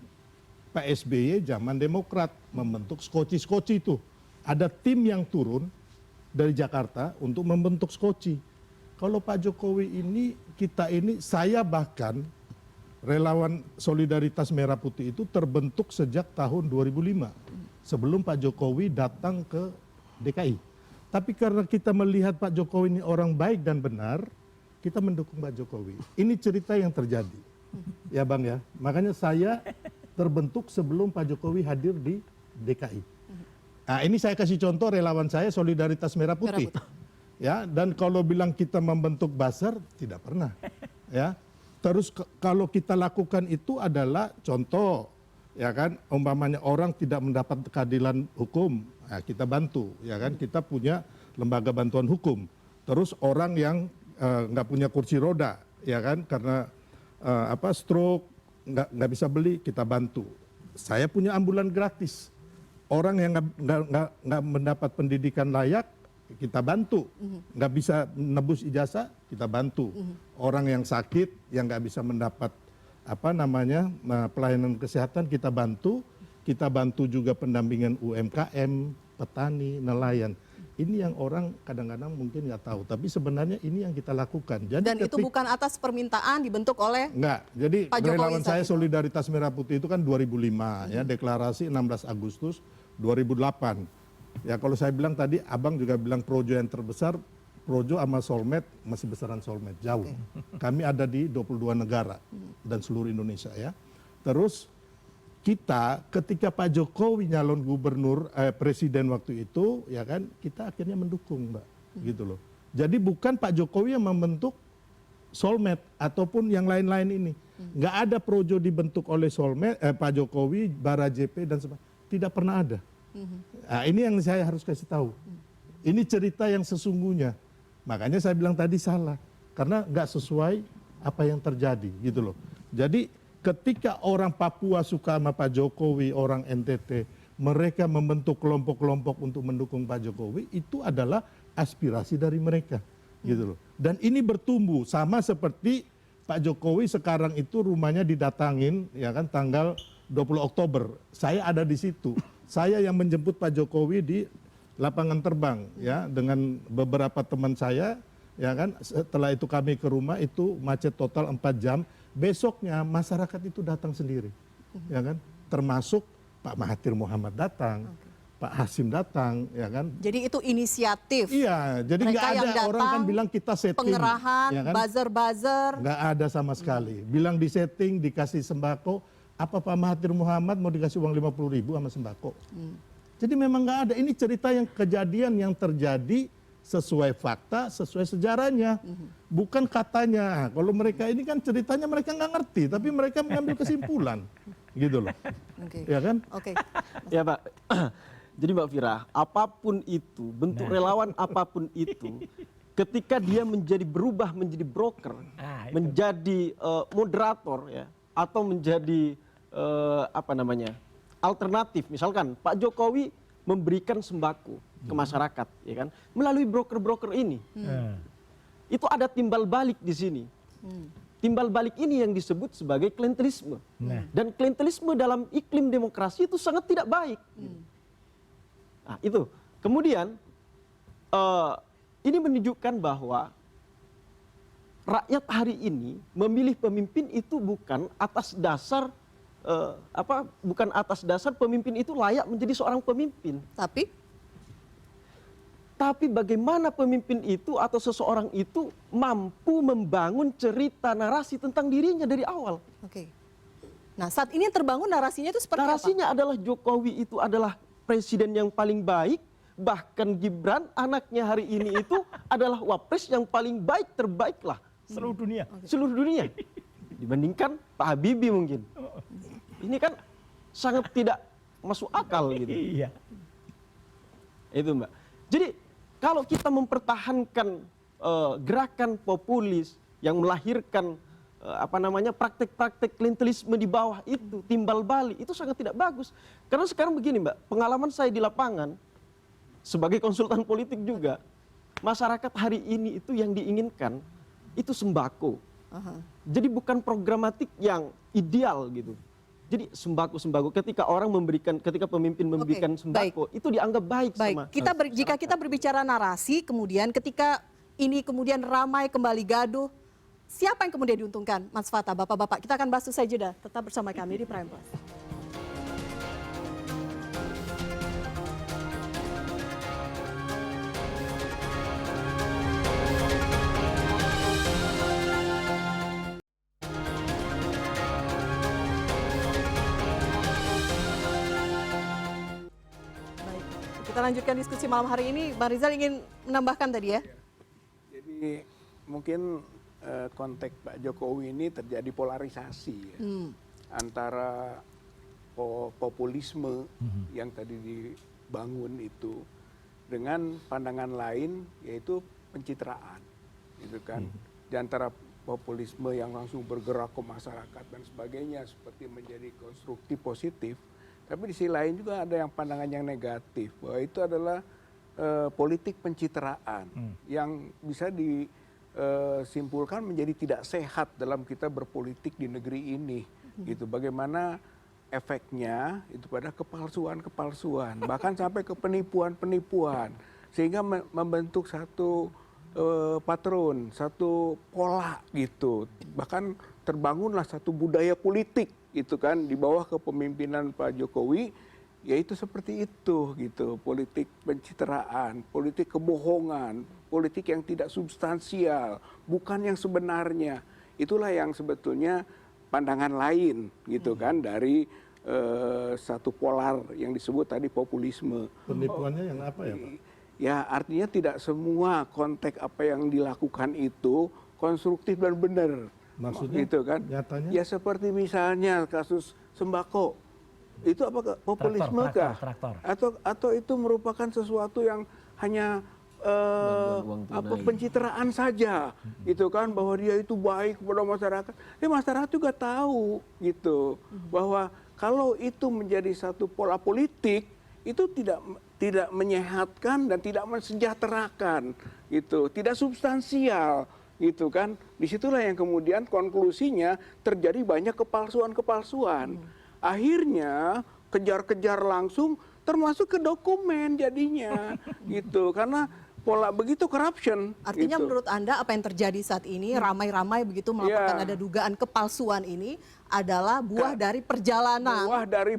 Pak SBY zaman Demokrat membentuk skoci-skoci itu. Ada tim yang turun dari Jakarta untuk membentuk skoci. Kalau Pak Jokowi ini, kita ini, saya bahkan relawan Solidaritas Merah Putih itu terbentuk sejak tahun 2005. Sebelum Pak Jokowi datang ke DKI. Tapi karena kita melihat Pak Jokowi ini orang baik dan benar, kita mendukung Pak Jokowi. Ini cerita yang terjadi. Ya Bang ya, makanya saya terbentuk sebelum Pak Jokowi hadir di DKI. Nah ini saya kasih contoh relawan saya Solidaritas Merah Putih. Ya, dan kalau bilang kita membentuk buzzer, tidak pernah. Ya, terus kalau kita lakukan itu adalah contoh, ya kan, umpamanya orang tidak mendapat keadilan hukum, ya kita bantu, ya kan, kita punya lembaga bantuan hukum. Terus orang yang nggak punya kursi roda, ya kan, karena stroke, nggak bisa beli, kita bantu. Saya punya ambulan gratis. Orang yang nggak mendapat pendidikan layak, kita bantu. Nggak bisa menebus ijazah, kita bantu. Orang yang sakit, yang nggak bisa mendapat pelayanan kesehatan, kita bantu. Kita bantu juga pendampingan UMKM, petani, nelayan. Ini yang orang kadang-kadang mungkin nggak tahu, tapi sebenarnya ini yang kita lakukan. Jadi dan itu bukan atas permintaan dibentuk oleh Enggak, jadi Pak Jokowi relawan saya itu. Solidaritas Merah Putih itu kan 2005 ya, deklarasi 16 Agustus 2008. Ya kalau saya bilang tadi, Abang juga bilang projo yang terbesar, projo sama Solmed masih besaran Solmed, jauh. Kami ada di 22 negara dan seluruh Indonesia ya. Terus kita ketika Pak Jokowi nyalon gubernur presiden waktu itu, ya kan, kita akhirnya mendukung, Mbak, gitu loh. Jadi bukan Pak Jokowi yang membentuk Solmed ataupun yang lain-lain ini. Nggak ada projo dibentuk oleh Solmed, Pak Jokowi, Bara JP dan sebagainya. Tidak pernah ada. Nah, ini yang saya harus kasih tahu. Ini cerita yang sesungguhnya. Makanya saya bilang tadi salah, karena nggak sesuai apa yang terjadi, gitu loh. Jadi ketika orang Papua suka sama Pak Jokowi, orang NTT, mereka membentuk kelompok-kelompok untuk mendukung Pak Jokowi, itu adalah aspirasi dari mereka, gitu loh. Dan ini bertumbuh sama seperti Pak Jokowi sekarang itu rumahnya didatangin, ya kan, tanggal 20 Oktober. Saya ada di situ. Saya yang menjemput Pak Jokowi di lapangan terbang, ya, dengan beberapa teman saya, ya kan. Setelah itu kami ke rumah, itu macet total 4 jam. Besoknya masyarakat itu datang sendiri, ya kan, termasuk Pak Mahathir Muhammad datang, Pak Hasim datang, ya kan. Jadi itu inisiatif. Iya, jadi nggak Mereka yang ada orang kan datang, bilang kita setting, pengerahan, ya kan? buzzer-buzzer. Nggak ada sama sekali. Bilang di setting, dikasih sembako, apa Pak Mahathir Muhammad mau dikasih uang 50.000 sama sembako? Jadi memang nggak ada. Ini cerita yang kejadian yang terjadi sesuai fakta, sesuai sejarahnya. Bukan katanya. Kalau mereka ini kan ceritanya mereka nggak ngerti, tapi mereka mengambil kesimpulan. Gitu loh. Oke. Ya kan? Oke. Ya Pak, jadi Mbak Fira, apapun itu, bentuk relawan apapun itu, ketika dia berubah menjadi broker, menjadi moderator, ya, atau menjadi alternatif, misalkan Pak Jokowi memberikan sembako ke masyarakat, ya kan, melalui broker-broker ini, itu ada timbal balik di sini. Timbal balik ini yang disebut sebagai klientelisme. Dan klientelisme dalam iklim demokrasi itu sangat tidak baik. Nah, itu. Kemudian ini menunjukkan bahwa rakyat hari ini memilih pemimpin itu bukan atas dasar bukan atas dasar pemimpin itu layak menjadi seorang pemimpin. Tapi bagaimana pemimpin itu atau seseorang itu mampu membangun cerita narasi tentang dirinya dari awal. Oke. Nah, saat ini yang terbangun narasinya itu seperti Narasinya adalah Jokowi itu adalah presiden yang paling baik, bahkan Gibran anaknya hari ini itu adalah wapres yang paling baik, terbaik lah Seluruh dunia. seluruh dunia. Dibandingkan Pak Habibie mungkin. Ini kan sangat tidak masuk akal gitu. Iya. Itu Mbak. Jadi kalau kita mempertahankan gerakan populis yang melahirkan praktek-praktek klientelisme di bawah itu, timbal balik, itu sangat tidak bagus. Karena sekarang begini Mbak, pengalaman saya di lapangan sebagai konsultan politik juga, masyarakat hari ini itu yang diinginkan itu sembako. Jadi bukan programatik yang ideal gitu. Jadi sembako-sembako ketika pemimpin memberikan sembako itu dianggap baik. Sama jika kita berbicara narasi, kemudian ketika ini kemudian ramai kembali gaduh, siapa yang kemudian diuntungkan, Mas Fatah, Bapak-bapak? Kita akan bahas usai jeda. Tetap bersama kami di Prime Plus. Kita lanjutkan diskusi malam hari ini. Bang Rizal ingin menambahkan tadi ya? Jadi mungkin konteks Pak Jokowi ini terjadi polarisasi ya, antara populisme yang tadi dibangun itu dengan pandangan lain yaitu pencitraan, gitu kan. Di antara populisme yang langsung bergerak ke masyarakat dan sebagainya seperti menjadi konstruktif positif. Tapi di sisi lain juga ada yang pandangan yang negatif, bahwa itu adalah politik pencitraan yang bisa disimpulkan menjadi tidak sehat dalam kita berpolitik di negeri ini. Gitu. Bagaimana efeknya itu pada kepalsuan-kepalsuan, bahkan sampai ke penipuan-penipuan, sehingga membentuk satu patron, satu pola gitu. Bahkan terbangunlah satu budaya politik itu kan di bawah kepemimpinan Pak Jokowi, yaitu seperti itu gitu, politik pencitraan, politik kebohongan, politik yang tidak substansial, bukan yang sebenarnya. Itulah yang sebetulnya pandangan lain gitu kan dari satu polar yang disebut tadi populisme. Penipuannya yang apa ya Pak? Ya artinya tidak semua konteks apa yang dilakukan itu konstruktif dan benar. Maksudnya gitu kan? nyatanya? Ya seperti misalnya kasus sembako. Itu apakah populisme kah? Traktor. Atau itu merupakan sesuatu yang hanya Bantuan uang tunai. pencitraan saja, gitu kan, bahwa dia itu baik kepada masyarakat. Masyarakat juga tahu gitu bahwa kalau itu menjadi satu pola politik itu tidak menyehatkan dan tidak mensejahterakan, gitu, tidak substansial, gitu kan. Disitulah yang kemudian konklusinya terjadi banyak kepalsuan. Akhirnya kejar-kejar langsung termasuk ke dokumen jadinya, gitu, karena pola begitu corruption. Artinya gitu. menurut Anda apa yang terjadi saat ini ramai-ramai begitu melaporkan Ya. ada dugaan kepalsuan ini adalah buah dari perjalanan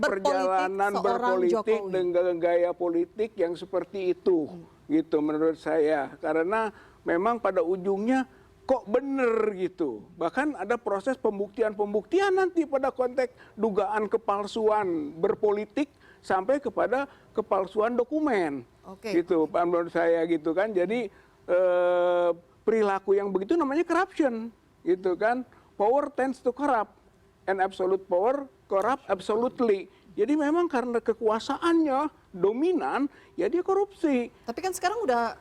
perjalanan berpolitik Jokowi. dengan gaya politik yang seperti itu, gitu menurut saya. Karena memang pada ujungnya kok bener gitu. Bahkan ada proses pembuktian nanti pada konteks dugaan kepalsuan berpolitik sampai kepada kepalsuan dokumen. Oke. Gitu, Pak, menurut saya gitu kan. Jadi perilaku yang begitu namanya corruption, gitu kan. Power tends to corrupt and absolute power corrupt absolutely. Jadi memang karena kekuasaannya dominan, ya dia korupsi. Tapi kan sekarang udah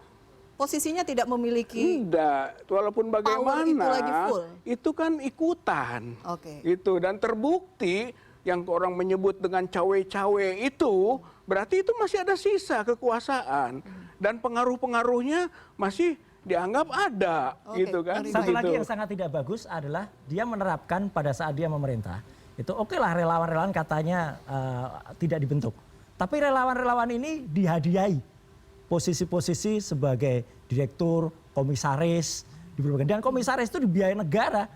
posisinya tidak memiliki. Tidak, walaupun Power itu bagaimana lagi full. itu kan ikutan. Oke. Gitu, dan terbukti yang orang menyebut dengan cawe-cawe itu berarti itu masih ada sisa kekuasaan dan pengaruh-pengaruhnya masih dianggap ada. Oke, Gitu kan. Bang Satu Rifai. lagi yang sangat tidak bagus adalah dia menerapkan pada saat dia memerintah. Itu oke lah relawan-relawan katanya tidak dibentuk. Tapi relawan-relawan ini dihadiahi posisi-posisi sebagai direktur, komisaris, dan komisaris itu dibiayai negara.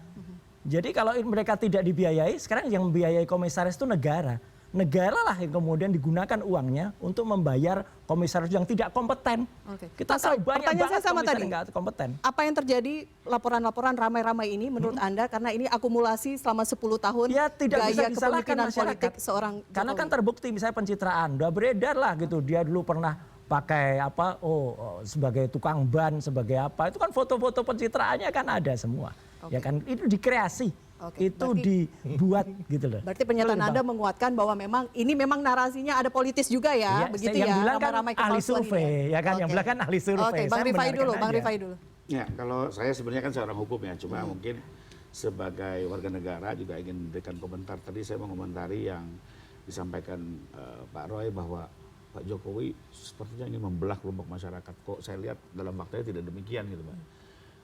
Jadi kalau mereka tidak dibiayai, sekarang yang membiayai komisaris itu negara. Negara lah yang kemudian digunakan uangnya untuk membayar komisaris yang tidak kompeten. Oke. Kita Mas tahu Roy, banyak pertanyaan banget saya sama komisaris tadi. yang nggak kompeten. Apa yang terjadi laporan-laporan ramai-ramai ini menurut Anda karena ini akumulasi selama 10 tahun Ya tidak bisa gaya disalahkan kepemimpinan masyarakat. politik seorang Karena kan Jokowi. terbukti misalnya pencitraan, udah beredar lah gitu. Dia dulu pernah pakai apa? Sebagai tukang ban, sebagai apa? Itu kan foto-foto pencitraannya kan ada semua. Oke. Ya kan itu dikreasi. Oke, Itu berarti- dibuat gitu loh. Berarti pernyataan Betul, Anda Bang. menguatkan bahwa ini memang narasinya ada politis juga ya, Iya, begitu yang ya. bilang kan ramai-ramai ahli kepalsuan ini survei, ya kan? Yang Oke. bilang kan ahli survei. Oke, Bang Saya Rifai membenarkan dulu, Bang aja. Rifai dulu. Ya, kalau saya sebenarnya kan seorang hukum ya, cuma mungkin sebagai warga negara juga ingin memberikan komentar. Tadi saya mengomentari yang disampaikan Pak Roy bahwa Pak Jokowi sepertinya ingin membelah kelompok masyarakat. Kok saya lihat dalam faktanya tidak demikian gitu Pak.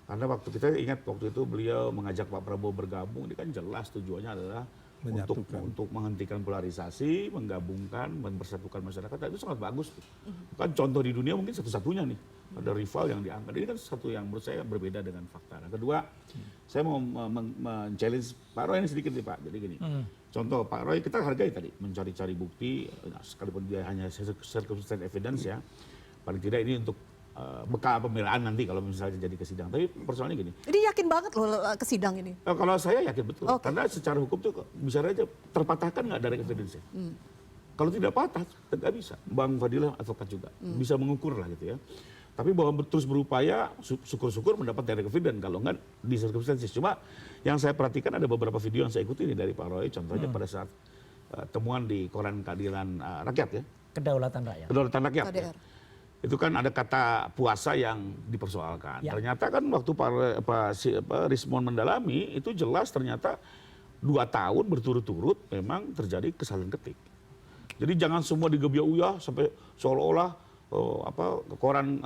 Karena waktu kita ingat waktu itu beliau mengajak Pak Prabowo bergabung, ini kan jelas tujuannya adalah Menyatukan. untuk menghentikan polarisasi, menggabungkan, mempersatukan masyarakat. Dan itu sangat bagus. Kan contoh di dunia mungkin satu-satunya nih. Ada rival yang diangkat. Ini kan sesuatu yang menurut saya berbeda dengan fakta. Nah, kedua, saya mau men-challenge Pak Roy ini sedikit nih Pak. Jadi gini, contoh Pak Roy kita hargai tadi, mencari-cari bukti, sekalipun dia hanya circumstantial evidence ya. Paling tidak ini untuk bekal pembelaan nanti kalau misalnya jadi ke sidang. Tapi persoalannya gini, Jadi yakin banget loh ke sidang ini. kalau saya yakin betul, Oke. karena secara hukum tuh bisa aja terpatahkan nggak dari evidence-nya. Kalau tidak patah, nggak bisa. Bang Fadilah advokat juga, bisa mengukur lah gitu ya. Tapi bahwa terus berupaya, syukur-syukur mendapat direct evidence, kalau nggak di circumstances. Cuma yang saya perhatikan ada beberapa video yang saya ikuti nih dari Pak Roy, contohnya pada saat temuan di Koran Keadilan Rakyat ya, Kedaulatan rakyat. Kedaulatan Rakyat. Ya. KDR. Itu kan ada kata puasa yang dipersoalkan. Ya. Ternyata kan waktu Pak Rismon mendalami itu jelas ternyata 2 tahun berturut-turut memang terjadi kesalahan ketik. Jadi jangan semua digebiak-uyah sampai seolah-olah koran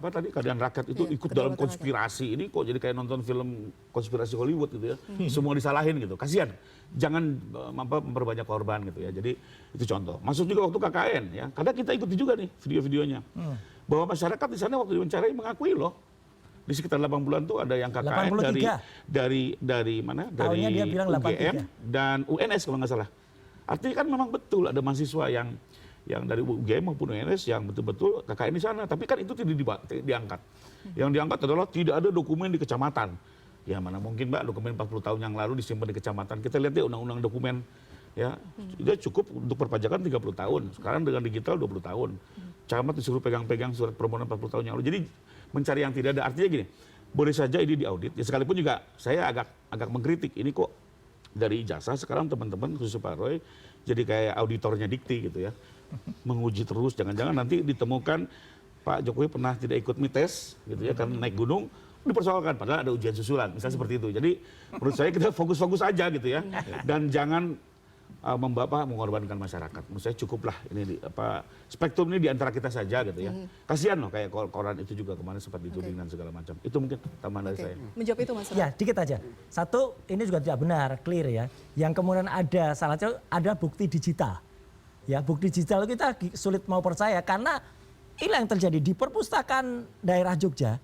Keadilan Rakyat itu Iya, ikut dalam Kedaulatan konspirasi. Ini kok jadi kayak nonton film konspirasi Hollywood gitu ya. Semua disalahin gitu. Kasihan. Jangan memperbanyak korban gitu ya. Jadi itu contoh. Masuk juga waktu KKN ya. Karena kita ikuti juga nih video-videonya. Bahwa masyarakat di sana waktu diwawancarai mengakui loh. Di sekitar 8 bulan tuh ada yang KKN 83. dari mana? Dari Tahunnya dia bilang UGM 83. dan UNS kalau nggak salah. Artinya kan memang betul ada mahasiswa yang dari UGM maupun UNS yang betul-betul KKN di sana. Tapi kan itu tidak diangkat. Yang diangkat adalah tidak ada dokumen di kecamatan. Ya mana mungkin Mbak dokumen 40 tahun yang lalu disimpan di kecamatan. Kita lihat deh undang-undang dokumen ya dia cukup untuk perpajakan 30 tahun, sekarang dengan digital 20 tahun. Camat disuruh pegang-pegang surat permohonan 40 tahun yang lalu. Jadi mencari yang tidak ada, artinya gini, boleh saja ini diaudit, ya sekalipun juga saya agak mengkritik, ini kok dari ijazah sekarang teman-teman khusus Pak Roy jadi kayak auditornya Dikti gitu ya, menguji terus, jangan-jangan nanti ditemukan Pak Jokowi pernah tidak ikut mites gitu ya, karena naik gunung dipersoalkan, padahal ada ujian susulan, misalnya seperti itu. Jadi menurut saya kita fokus-fokus aja gitu ya, dan jangan mengorbankan masyarakat. Menurut saya cukuplah ini spektrum ini diantara kita saja gitu ya. Kasihan loh kayak koran itu juga kemarin sempat dituding dan segala macam. Itu mungkin tambahan dari saya. Menjawab itu Mas Roy. Ya, dikit aja. Satu, ini juga tidak benar, clear ya. Yang kemudian ada salah satu ada bukti digital. Ya, bukti digital kita sulit mau percaya karena ini yang terjadi di perpustakaan daerah Jogja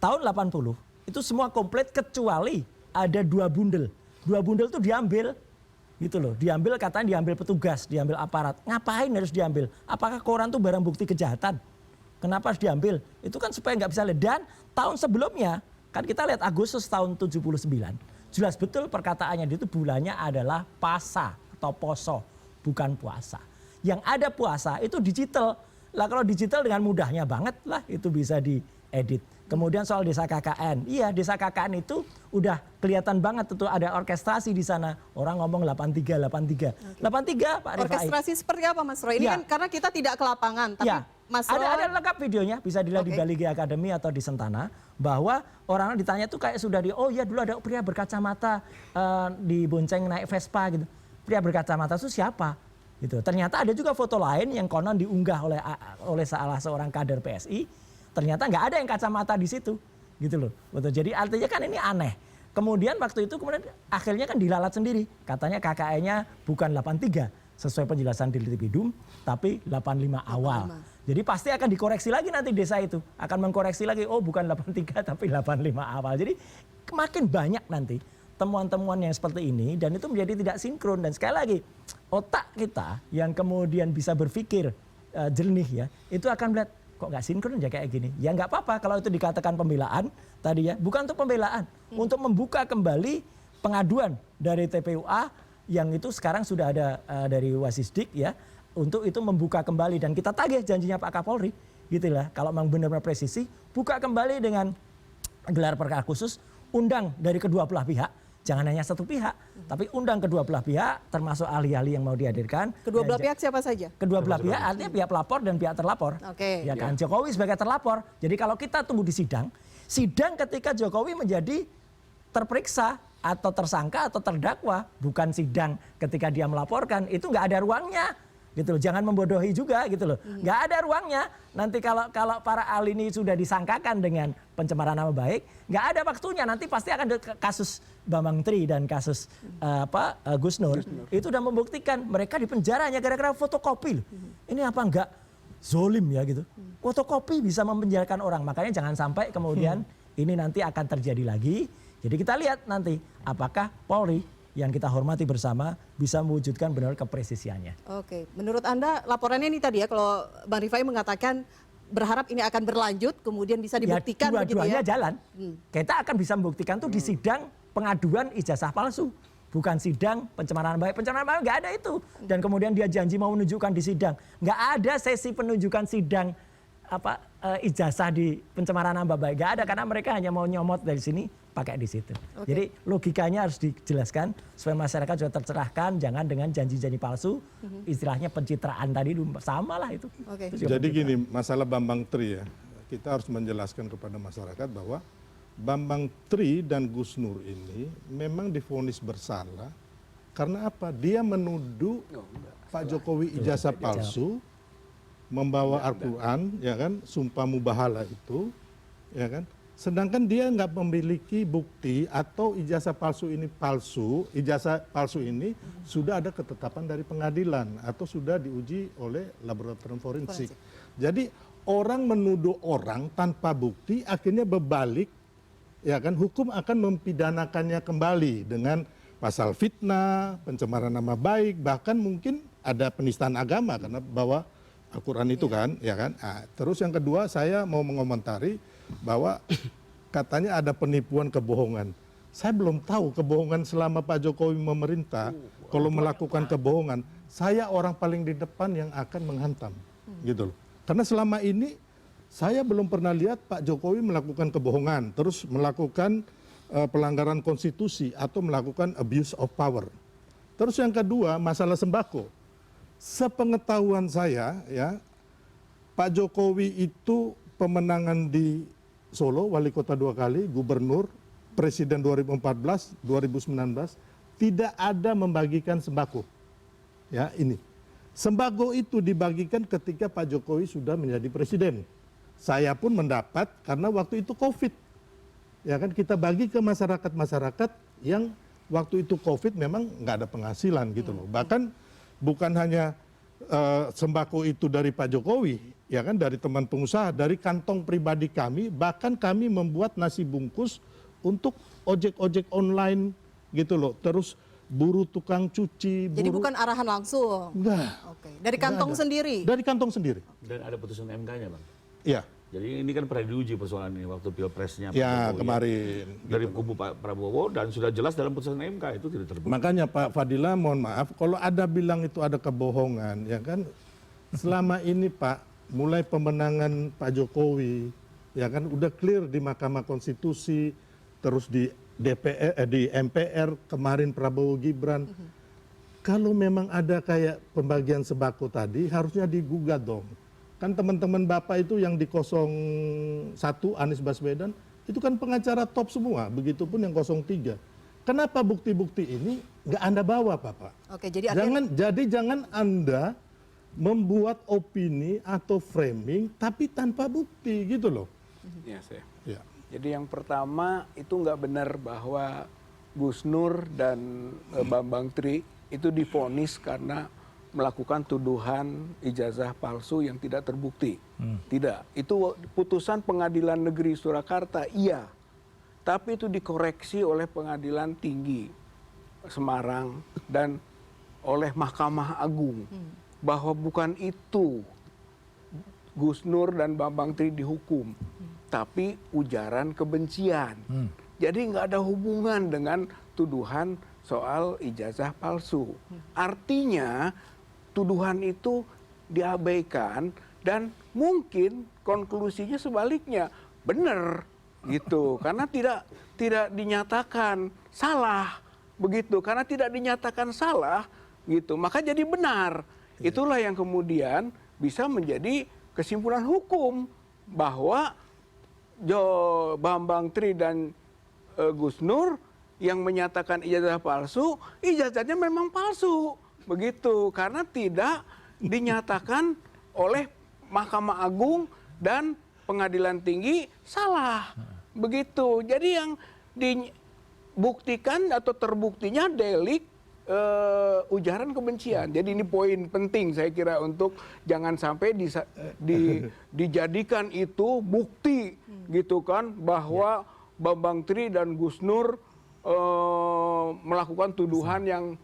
tahun 80 itu semua komplit kecuali ada 2 bundel. 2 bundel itu diambil gitu loh, diambil katanya diambil petugas, diambil aparat. Ngapain harus diambil? Apakah koran itu barang bukti kejahatan? Kenapa harus diambil? Itu kan supaya nggak bisa lihat. Dan tahun sebelumnya kan kita lihat Agustus tahun 79, jelas betul perkataannya itu bulannya adalah Pasa atau Poso, bukan puasa. Yang ada puasa itu digital. Lah kalau digital dengan mudahnya banget lah itu bisa diedit. Kemudian soal desa KKN, iya desa KKN itu udah kelihatan banget tuh ada orkestrasi di sana. Orang ngomong 83. 83 Pak Rifai. Orkestrasi seperti apa Mas Roy? Ini Ya. kan karena kita tidak ke lapangan, tapi Ya. Mas Roy Ada lengkap videonya, bisa dilihat di Oke. Bali Academy atau di Sentana, bahwa orang ditanya tuh kayak sudah oh ya dulu ada pria berkacamata dibonceng naik Vespa gitu. Pria berkacamata itu siapa? Gitu. Ternyata ada juga foto lain yang konon diunggah oleh salah seorang kader PSI. Ternyata nggak ada yang kacamata di situ, gitu loh. Betul. Jadi artinya kan ini aneh. Kemudian waktu itu akhirnya kan dilalat sendiri. Katanya KKN-nya bukan 83 sesuai penjelasan di Litipidum, tapi 85 awal. Jadi pasti akan dikoreksi lagi nanti desa itu. Akan mengkoreksi lagi, oh bukan 83 tapi 85 awal. Jadi makin banyak nanti temuan-temuan yang seperti ini dan itu menjadi tidak sinkron. Dan sekali lagi otak kita yang kemudian bisa berpikir jernih ya, itu akan melihat kok nggak sinkron aja kayak gini. Ya nggak apa-apa kalau itu dikatakan pembelaan tadi ya. Bukan untuk pembelaan, untuk membuka kembali pengaduan dari TPUA yang itu sekarang sudah ada dari Wasisdik ya. Untuk itu membuka kembali dan kita tagih janjinya Pak Kapolri gitu lah. Kalau memang benar-benar presisi, buka kembali dengan gelar perkara khusus, undang dari kedua belah pihak. Jangan hanya satu pihak, tapi undang kedua belah pihak, termasuk ahli-ahli yang mau dihadirkan. kedua belah pihak siapa saja? Kedua belah pihak artinya pihak pelapor dan pihak terlapor. Oke. Ya kan, Jokowi sebagai terlapor. Jadi kalau kita tunggu di sidang ketika Jokowi menjadi terperiksa atau tersangka atau terdakwa, bukan sidang ketika dia melaporkan, itu nggak ada ruangnya. Gitu loh, jangan membodohi juga gitu loh. Nggak ada ruangnya. Nanti kalau para ahli ini sudah disangkakan dengan pencemaran nama baik, nggak ada waktunya. Nanti pasti akan kasus Bambang Tri dan kasus Gus Nur. Itu sudah membuktikan mereka di penjaranya gara-gara fotokopi. Ini apa enggak zolim ya gitu. Fotokopi bisa mempenjarakan orang. Makanya jangan sampai kemudian ini nanti akan terjadi lagi. Jadi kita lihat nanti apakah Polri yang kita hormati bersama bisa mewujudkan benar kepresisiannya. Oke, menurut Anda laporannya ini tadi ya, kalau Bang Rifai mengatakan berharap ini akan berlanjut, kemudian bisa dibuktikan ya, begitu dua-duanya ya? jalan. Kita akan bisa membuktikan tuh di sidang pengaduan ijazah palsu. Bukan sidang pencemaran baik. Pencemaran baik nggak ada itu. Dan kemudian dia janji mau menunjukkan di sidang. Nggak ada sesi penunjukan sidang ijazah di pencemaran nama baik. Nggak ada karena mereka hanya mau nyomot dari sini pakai di situ. Oke. Jadi logikanya harus dijelaskan supaya masyarakat juga tercerahkan, jangan dengan janji-janji palsu, istilahnya pencitraan tadi sama lah itu. Oke. Itu juga Jadi gini, masalah Bambang Tri ya, kita harus menjelaskan kepada masyarakat bahwa Bambang Tri dan Gus Nur ini memang divonis bersalah karena apa? Dia menuduh Pak Jokowi ijazah palsu, membawa Al-Quran, ya kan, sumpah mubahala itu, ya kan. Sedangkan dia nggak memiliki bukti atau ijazah palsu ini sudah ada ketetapan dari pengadilan atau sudah diuji oleh laboratorium forensik. Jadi orang menuduh orang tanpa bukti akhirnya berbalik, ya kan, hukum akan mempidanakannya kembali dengan pasal fitnah, pencemaran nama baik, bahkan mungkin ada penistaan agama karena bawa Al-Quran itu kan, ya kan. Nah, terus yang kedua saya mau mengomentari bahwa katanya ada penipuan kebohongan. Saya belum tahu kebohongan selama Pak Jokowi memerintah. Kalau melakukan kebohongan, saya orang paling di depan yang akan menghantam, gitu loh. Karena selama ini saya belum pernah lihat Pak Jokowi melakukan kebohongan, terus melakukan pelanggaran konstitusi atau melakukan abuse of power. Terus yang kedua, masalah sembako. Sepengetahuan saya, ya, Pak Jokowi itu pemenangan di Solo, wali kota 2 kali, gubernur, presiden 2014, 2019, tidak ada membagikan sembako. Ya, ini. Sembako itu dibagikan ketika Pak Jokowi sudah menjadi presiden. Saya pun mendapat karena waktu itu Covid. Ya kan, kita bagi ke masyarakat-masyarakat yang waktu itu Covid memang nggak ada penghasilan gitu loh. Bahkan bukan hanya sembako itu dari Pak Jokowi, ya kan, dari teman pengusaha, dari kantong pribadi kami, bahkan kami membuat nasi bungkus untuk ojek-ojek online gitu loh. Terus buruh tukang cuci. Jadi bukan arahan langsung. Enggak. Oke. Dari kantong sendiri. Dari kantong sendiri. Dan ada putusan MK-nya, Bang. Iya. Jadi ini kan pernah diuji persoalan ini waktu pilpresnya. Ya, Jokowi, kemarin. dari kubu Pak Prabowo, dan sudah jelas dalam putusan MK itu tidak terbukti. Makanya Pak Fadila, mohon maaf, kalau ada bilang itu ada kebohongan, ya kan, selama ini Pak, mulai pemenangan Pak Jokowi, ya kan, udah clear di Mahkamah Konstitusi, terus di DPR, di MPR, kemarin Prabowo Gibran. Kalau memang ada kayak pembagian sembako tadi, harusnya digugat dong. Kan teman-teman Bapak itu yang di 01 Anies Baswedan, itu kan pengacara top semua, begitupun yang 03. Kenapa bukti-bukti ini nggak Anda bawa, Bapak? Oke, jadi artinya Jangan Anda membuat opini atau framing tapi tanpa bukti gitu loh. Ya, saya. Ya. Jadi yang pertama itu nggak benar bahwa Gus Nur dan Bambang Tri itu divonis karena melakukan tuduhan ijazah palsu yang tidak terbukti. Tidak. Itu putusan Pengadilan Negeri Surakarta, iya. Tapi itu dikoreksi oleh Pengadilan Tinggi Semarang dan oleh Mahkamah Agung. Bahwa bukan itu Gus Nur dan Bambang Tri dihukum. Tapi ujaran kebencian. Jadi nggak ada hubungan dengan tuduhan soal ijazah palsu. Artinya tuduhan itu diabaikan dan mungkin konklusinya sebaliknya benar gitu, karena tidak dinyatakan salah begitu, karena tidak dinyatakan salah gitu, maka jadi benar. Itulah yang kemudian bisa menjadi kesimpulan hukum bahwa Bambang Tri dan Gus Nur yang menyatakan ijazah palsu, ijazahnya memang palsu. Begitu, karena tidak dinyatakan oleh Mahkamah Agung dan Pengadilan Tinggi salah. Begitu. Jadi yang dibuktikan atau terbuktinya delik ujaran kebencian. Jadi ini poin penting saya kira untuk jangan sampai dijadikan itu bukti gitu kan, bahwa Bambang Tri dan Gus Nur melakukan tuduhan yang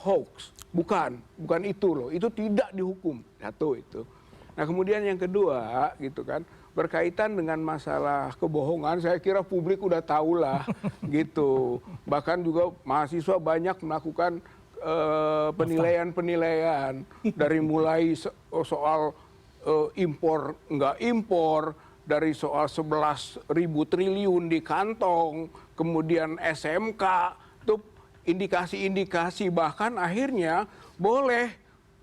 hoax. Bukan itu loh, itu tidak dihukum. Satu itu. Nah kemudian yang kedua gitu kan, berkaitan dengan masalah kebohongan, saya kira publik udah tahu lah gitu. Bahkan juga mahasiswa banyak melakukan penilaian-penilaian dari mulai soal impor nggak impor, dari soal 11.000 triliun di kantong, kemudian SMK, itu indikasi-indikasi, bahkan akhirnya boleh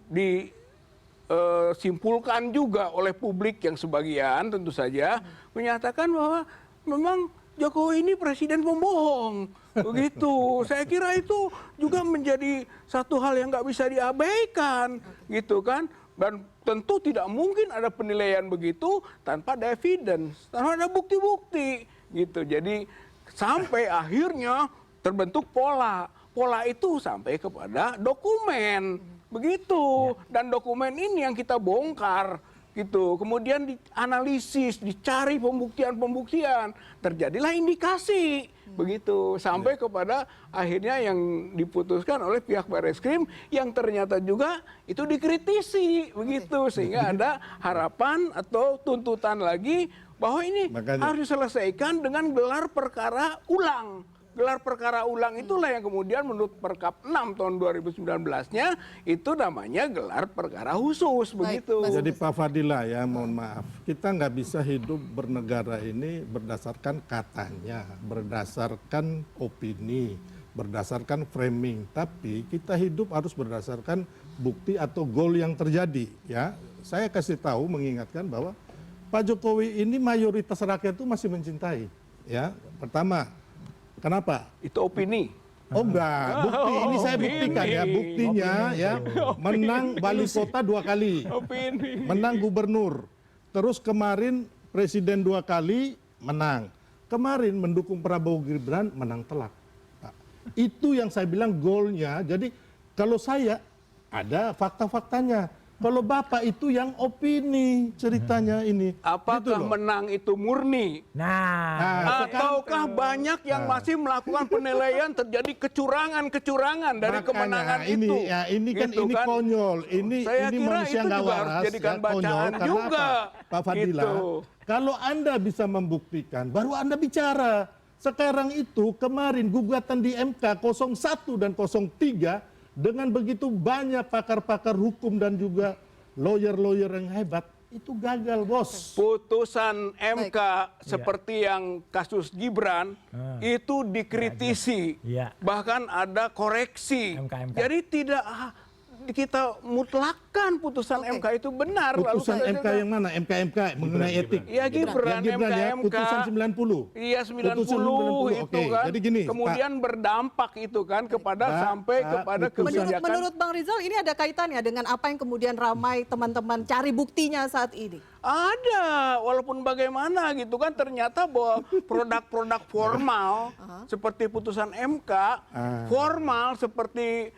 disimpulkan juga oleh publik yang sebagian tentu saja menyatakan bahwa memang Jokowi ini presiden pembohong. Begitu. Saya kira itu juga menjadi satu hal yang nggak bisa diabaikan gitu kan. Dan tentu tidak mungkin ada penilaian begitu tanpa ada evidence, tanpa ada bukti-bukti gitu. Jadi sampai akhirnya terbentuk pola. Pola itu sampai kepada dokumen. Begitu. Dan dokumen ini yang kita bongkar gitu. Kemudian dianalisis, dicari pembuktian-pembuktian. Terjadilah indikasi. Begitu. Sampai kepada akhirnya yang diputuskan oleh pihak Barreskrim yang ternyata juga itu dikritisi. Begitu. Sehingga ada harapan atau tuntutan lagi bahwa ini harus diselesaikan dengan gelar perkara ulang. gelar perkara ulang itulah yang kemudian menurut Perkap 6 tahun 2019-nya itu namanya gelar perkara khusus begitu. Jadi Pak Fadila ya, mohon maaf, kita nggak bisa hidup bernegara ini berdasarkan katanya, berdasarkan opini, berdasarkan framing, tapi kita hidup harus berdasarkan bukti atau goal yang terjadi. Ya, saya kasih tahu, mengingatkan bahwa Pak Jokowi ini mayoritas rakyat itu masih mencintai. Ya, pertama, kenapa? Itu opini. Oh enggak, bukti ini saya buktikan ya, buktinya ya, menang wali kota 2 kali, Opini. menang gubernur, terus kemarin presiden 2 kali menang, kemarin mendukung Prabowo Gibran menang telak. Nah, itu yang saya bilang goalnya. Jadi kalau saya ada fakta-faktanya. Kalau Bapak itu yang opini ceritanya ini. Apakah Gitu loh. menang itu murni? Nah, Ataukah banyak yang masih melakukan penilaian terjadi kecurangan dari Makanya, kemenangan ini, itu? ya, ini kan Gitu ini konyol. Saya Ini kira manusia itu nggak juga harus waras, dijadikan ya, konyol. bacaan Karena juga. apa? Pak Fadila, Gitu. kalau Anda bisa membuktikan, baru Anda bicara. Sekarang itu kemarin gugatan di MK 01 dan 03 dengan begitu banyak pakar-pakar hukum dan juga lawyer-lawyer yang hebat, itu gagal, bos. Putusan MK seperti yang kasus Gibran itu dikritisi, Iya. bahkan ada koreksi. MK. Jadi tidak kita mutlakkan putusan MK itu benar. Putusan Lalu MK yang mana? MK mengenai etik. Iya Gibran, Yang Gibran ya, MK. putusan 90. Iya 90 Putusan 90, itu oke. kan. Jadi gini, kemudian berdampak itu kan kepada Pak, sampai Pak, kepada putusan- kebijakan. Menurut Bang Rizal ini ada kaitannya dengan apa yang kemudian ramai teman-teman cari buktinya saat ini? Ada, walaupun bagaimana gitu kan ternyata bahwa produk-produk formal seperti putusan MK, formal seperti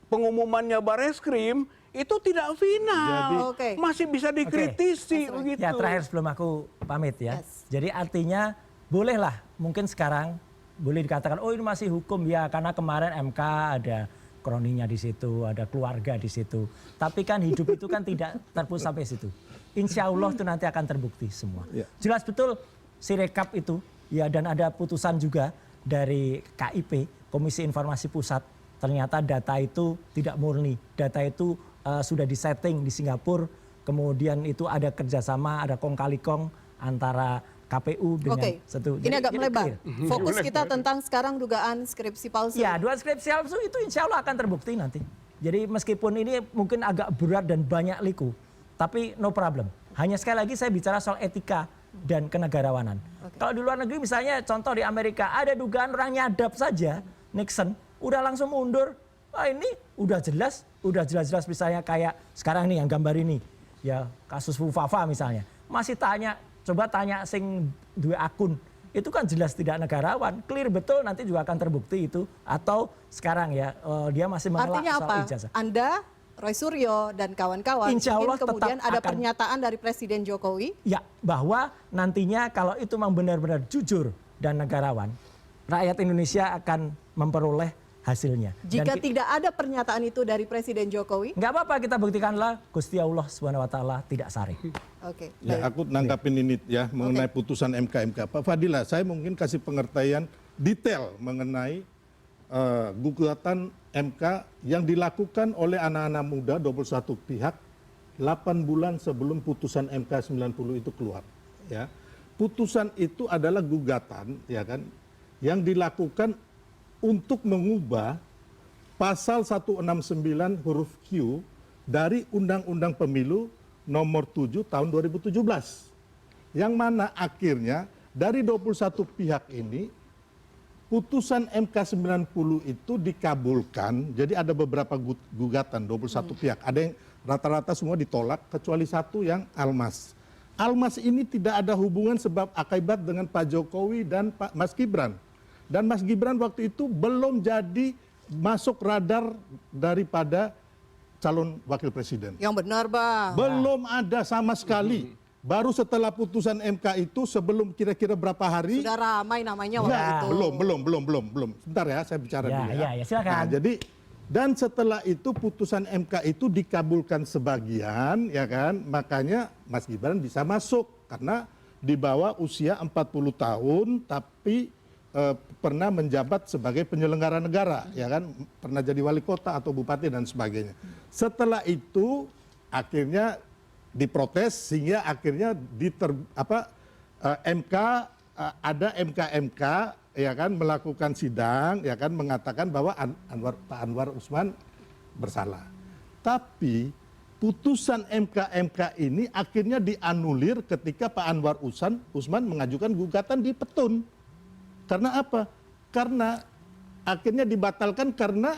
pengumumannya Bareskrim itu tidak final, Oke. masih bisa dikritisi Mas Roy. begitu. ya terakhir sebelum aku pamit ya. Yes. Jadi artinya bolehlah mungkin sekarang boleh dikatakan oh ini masih hukum ya karena kemarin MK ada kroninya di situ, ada keluarga di situ. Tapi kan hidup itu kan tidak terpusat sampai situ. Insya Allah itu nanti akan terbukti semua. Ya. Jelas betul si rekap itu ya dan ada putusan juga dari KIP, Komisi Informasi Pusat. Ternyata data itu tidak murni, data itu sudah disetting di Singapura, kemudian itu ada kerjasama, ada kong kali kong antara KPU dengan Oke, satu. ini Jadi- agak jadi melebar. clear. Fokus kita tentang sekarang dugaan skripsi palsu. Ya, dua skripsi palsu itu insya Allah akan terbukti nanti. Jadi meskipun ini mungkin agak berat dan banyak liku, tapi no problem. Hanya sekali lagi saya bicara soal etika dan kenegarawanan. Kalau di luar negeri misalnya contoh di Amerika ada dugaan orang nyadap saja, Nixon, udah langsung mundur. Wah ini udah jelas-jelas misalnya kayak sekarang nih yang gambar ini. Ya kasus Fufafa misalnya. Masih coba tanya sing dua akun. Itu kan jelas tidak negarawan. Clear betul nanti juga akan terbukti itu. Atau sekarang ya dia masih mengelak Artinya soal apa? ijazah. Anda, Roy Suryo dan kawan-kawan Insya Allah ingin kemudian tetap ada akan- pernyataan dari Presiden Jokowi. Ya, bahwa nantinya kalau itu memang benar-benar jujur dan negarawan, rakyat Indonesia akan memperoleh hasilnya. Jika Dan tidak ada pernyataan itu dari Presiden Jokowi, nggak apa-apa kita buktikanlah Gusti Allah Subhanahu wa taala tidak sari. oke. Ya, aku nanggapin ini ya mengenai putusan MK. Pak Fadila, saya mungkin kasih pengertian detail mengenai gugatan MK yang dilakukan oleh anak-anak muda 21 pihak 8 bulan sebelum putusan MK 90 itu keluar. Ya, putusan itu adalah gugatan, ya kan, yang dilakukan untuk mengubah pasal 169 huruf Q dari Undang-Undang Pemilu nomor 7 tahun 2017. Yang mana akhirnya dari 21 pihak ini putusan MK 90 itu dikabulkan. Jadi ada beberapa gugatan 21 pihak. Ada yang rata-rata semua ditolak kecuali satu yang Almas. Almas ini tidak ada hubungan sebab akibat dengan Pak Jokowi dan Pak Mas Gibran. Dan Mas Gibran waktu itu belum jadi masuk radar daripada calon wakil presiden. Yang benar, Bang. Belum ada sama sekali. Baru setelah putusan MK itu sebelum kira-kira berapa hari. Sudah ramai namanya waktu Ya, itu. belum. Sebentar ya, saya bicara dulu ya. Ya, silakan. Nah, jadi dan setelah itu putusan MK itu dikabulkan sebagian, ya kan? Makanya Mas Gibran bisa masuk karena di bawah usia 40 tahun tapi pernah menjabat sebagai penyelenggara negara, ya kan, pernah jadi wali kota atau bupati dan sebagainya. Setelah itu akhirnya diprotes sehingga akhirnya MK ada MK ya kan melakukan sidang, ya kan, mengatakan bahwa Pak Anwar Usman bersalah. Tapi putusan MK ini akhirnya dianulir ketika Pak Anwar Usman mengajukan gugatan di Petun. Karena apa? Karena akhirnya dibatalkan karena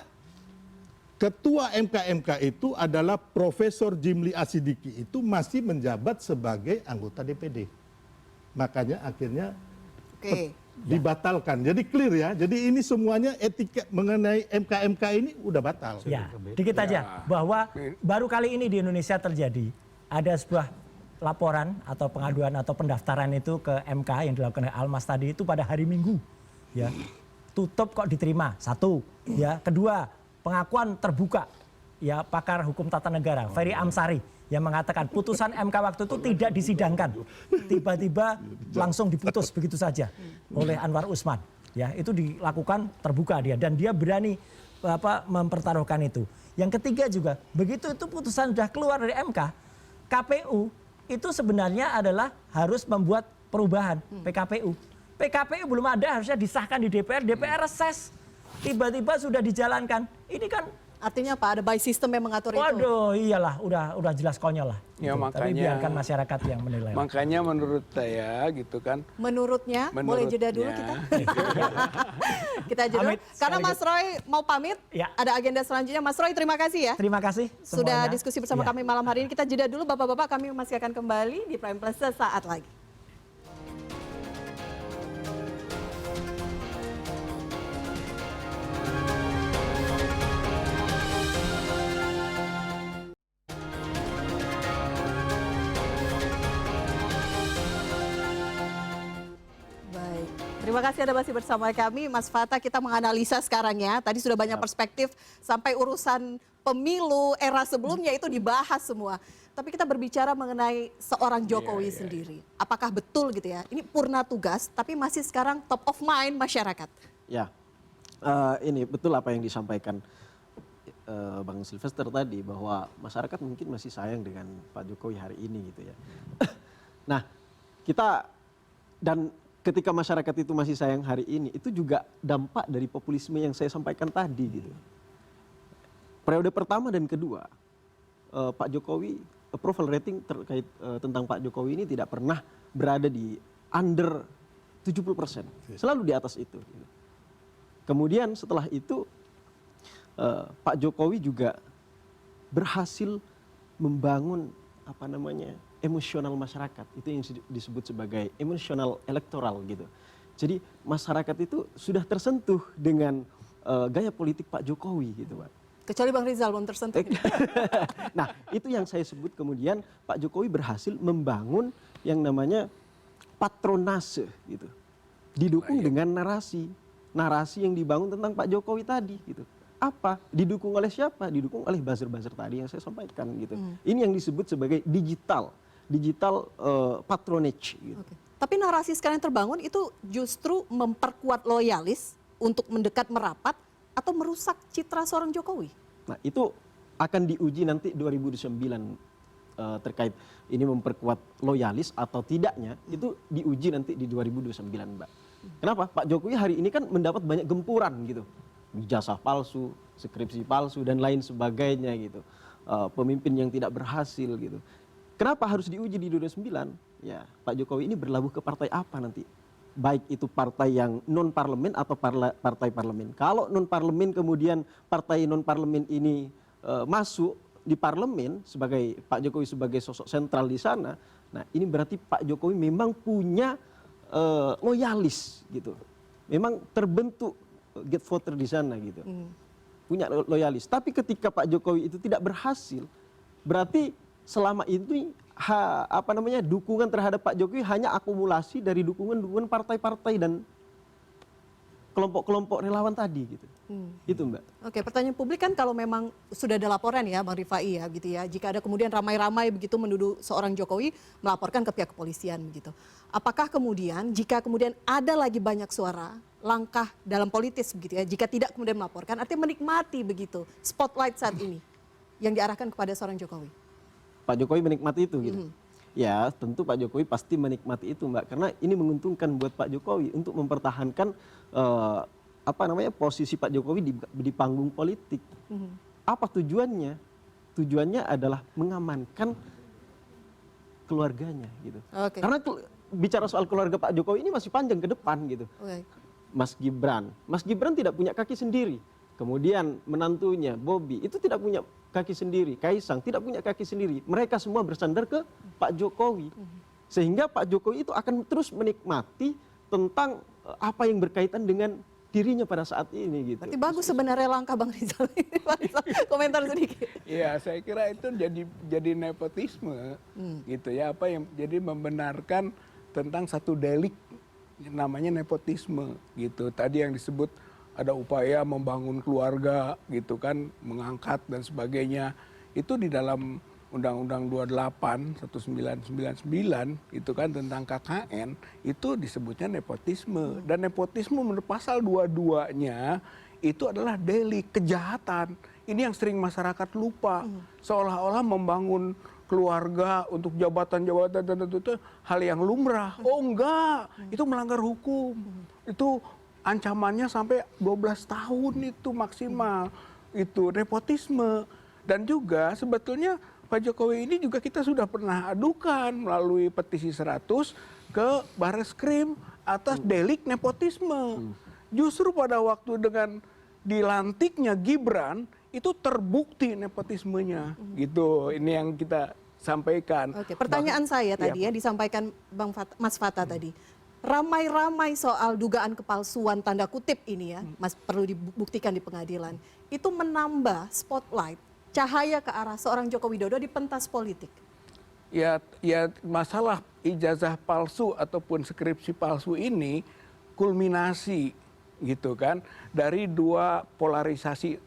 ketua MK itu adalah Profesor Jimli Asidiki, itu masih menjabat sebagai anggota DPD. Makanya akhirnya dibatalkan. Jadi clear ya. Jadi ini semuanya etika mengenai MK ini udah batal. Ya, dikit aja bahwa baru kali ini di Indonesia terjadi ada sebuah laporan atau pengaduan atau pendaftaran itu ke MK yang dilakukan oleh Almas tadi itu pada hari Minggu, ya. Tutup kok diterima, satu, ya. Kedua, pengakuan terbuka, ya, pakar hukum tata negara Ferry Amsari yang mengatakan putusan MK waktu itu tidak disidangkan, tiba-tiba langsung diputus begitu saja oleh Anwar Usman, ya. Itu dilakukan terbuka dia dan dia berani mempertaruhkan itu. Yang ketiga juga, begitu itu putusan sudah keluar dari MK, KPU itu sebenarnya adalah harus membuat perubahan PKPU. PKPU belum ada, harusnya disahkan di DPR, DPR reses. Tiba-tiba sudah dijalankan. Ini kan artinya apa? Ada by system yang mengatur itu. Waduh, iyalah, udah jelas konyol lah. Ya, gitu. makanya, tapi biarkan masyarakat yang menilai. Makanya menurut saya gitu kan. Menurutnya, boleh jeda dulu kita. Kita jeda. Pamit, Karena Mas Roy mau pamit, ya. ada agenda selanjutnya. Mas Roy, terima kasih ya. Terima kasih Sudah semuanya. diskusi bersama kami malam hari ini. Kita jeda dulu, Bapak-bapak. Kami masih akan kembali di Prime Plus sesaat lagi. Terima kasih Anda masih bersama kami. Mas Fata, kita menganalisa sekarang ya. Tadi sudah banyak perspektif sampai urusan pemilu era sebelumnya itu dibahas semua. Tapi kita berbicara mengenai seorang Jokowi sendiri. Apakah betul gitu ya? Ini purna tugas tapi masih sekarang top of mind masyarakat. Ya, ini betul apa yang disampaikan Bang Sylvester tadi bahwa masyarakat mungkin masih sayang dengan Pak Jokowi hari ini gitu ya. Nah, ketika masyarakat itu masih sayang hari ini, itu juga dampak dari populisme yang saya sampaikan tadi gitu. Periode pertama dan kedua, Pak Jokowi approval rating terkait tentang Pak Jokowi ini tidak pernah berada di under 70%, selalu di atas itu. Kemudian setelah itu Pak Jokowi juga berhasil membangun emosional masyarakat, itu yang disebut sebagai emosional elektoral gitu. Jadi masyarakat itu sudah tersentuh dengan gaya politik Pak Jokowi gitu, Pak. Kecuali Bang Rizal belum tersentuh. Nah, itu yang saya sebut kemudian Pak Jokowi berhasil membangun yang namanya patronase gitu. Didukung dengan narasi yang dibangun tentang Pak Jokowi tadi gitu. Apa? Didukung oleh siapa? Didukung oleh buzzer-buzzer tadi yang saya sampaikan gitu. Ini yang disebut sebagai digital patronage gitu. Tapi narasi sekarang yang terbangun itu justru memperkuat loyalis untuk mendekat merapat atau merusak citra seorang Jokowi. Nah, itu akan diuji nanti 2009 terkait ini memperkuat loyalis atau tidaknya, itu diuji nanti di 2029, Mbak. Kenapa? Pak Jokowi hari ini kan mendapat banyak gempuran gitu. Ijazah palsu, skripsi palsu dan lain sebagainya gitu. Pemimpin yang tidak berhasil gitu. Kenapa harus diuji di 2009? Ya, Pak Jokowi ini berlabuh ke partai apa nanti? Baik itu partai yang non parlemen atau partai parlemen. Kalau non parlemen kemudian partai non parlemen ini masuk di parlemen sebagai Pak Jokowi sebagai sosok sentral di sana, nah ini berarti Pak Jokowi memang punya loyalis gitu. Memang terbentuk get voter di sana gitu. Punya loyalis. Tapi ketika Pak Jokowi itu tidak berhasil, berarti selama ini dukungan terhadap Pak Jokowi hanya akumulasi dari dukungan partai-partai dan kelompok-kelompok relawan tadi gitu. Itu, Mbak. Oke, pertanyaan publik kan kalau memang sudah ada laporan ya Bang Rifai ya gitu ya. Jika ada kemudian ramai-ramai begitu menuduh seorang Jokowi melaporkan ke pihak kepolisian begitu. Apakah kemudian jika kemudian ada lagi banyak suara langkah dalam politis begitu ya, jika tidak kemudian melaporkan, artinya menikmati begitu spotlight saat ini yang diarahkan kepada seorang Jokowi. Pak Jokowi menikmati itu gitu. Ya tentu Pak Jokowi pasti menikmati itu Mbak, karena ini menguntungkan buat Pak Jokowi untuk mempertahankan posisi Pak Jokowi di panggung politik. Apa tujuannya? Tujuannya adalah mengamankan keluarganya gitu. Oke. Karena bicara soal keluarga Pak Jokowi ini masih panjang ke depan gitu. Oke. Mas Gibran tidak punya kaki sendiri. Kemudian menantunya Bobi itu tidak punya kaki sendiri. Kaisang tidak punya kaki sendiri. Mereka semua bersandar ke Pak Jokowi. Sehingga Pak Jokowi itu akan terus menikmati tentang apa yang berkaitan dengan dirinya pada saat ini gitu. Berarti bagus sebenarnya langkah Bang Rizal ini. Bang Rizal, komentar sedikit. Iya, saya kira itu jadi nepotisme gitu ya, jadi membenarkan tentang satu delik namanya nepotisme gitu. Tadi yang disebut ada upaya membangun keluarga gitu kan, mengangkat dan sebagainya. Itu di dalam Undang-Undang 28 1999 itu kan tentang KKN itu disebutnya nepotisme. Dan nepotisme menurut pasal 22-nya itu adalah delik, kejahatan. Ini yang sering masyarakat lupa. Seolah-olah membangun keluarga untuk jabatan-jabatan tertentu itu hal yang lumrah. Oh enggak, itu melanggar hukum. Itu ancamannya sampai 12 tahun itu maksimal. Itu nepotisme. Dan juga sebetulnya Pak Jokowi ini juga kita sudah pernah adukan melalui petisi 100 ke Barreskrim atas delik nepotisme. Justru pada waktu dengan dilantiknya Gibran itu terbukti nepotismenya gitu. Ini yang kita sampaikan. Oke, pertanyaan saya tadi ya disampaikan Mas Fata tadi. Ramai-ramai soal dugaan kepalsuan tanda kutip ini ya, Mas perlu dibuktikan di pengadilan. Itu menambah spotlight, cahaya ke arah seorang Joko Widodo di pentas politik. Ya masalah ijazah palsu ataupun skripsi palsu ini kulminasi gitu kan dari dua polarisasi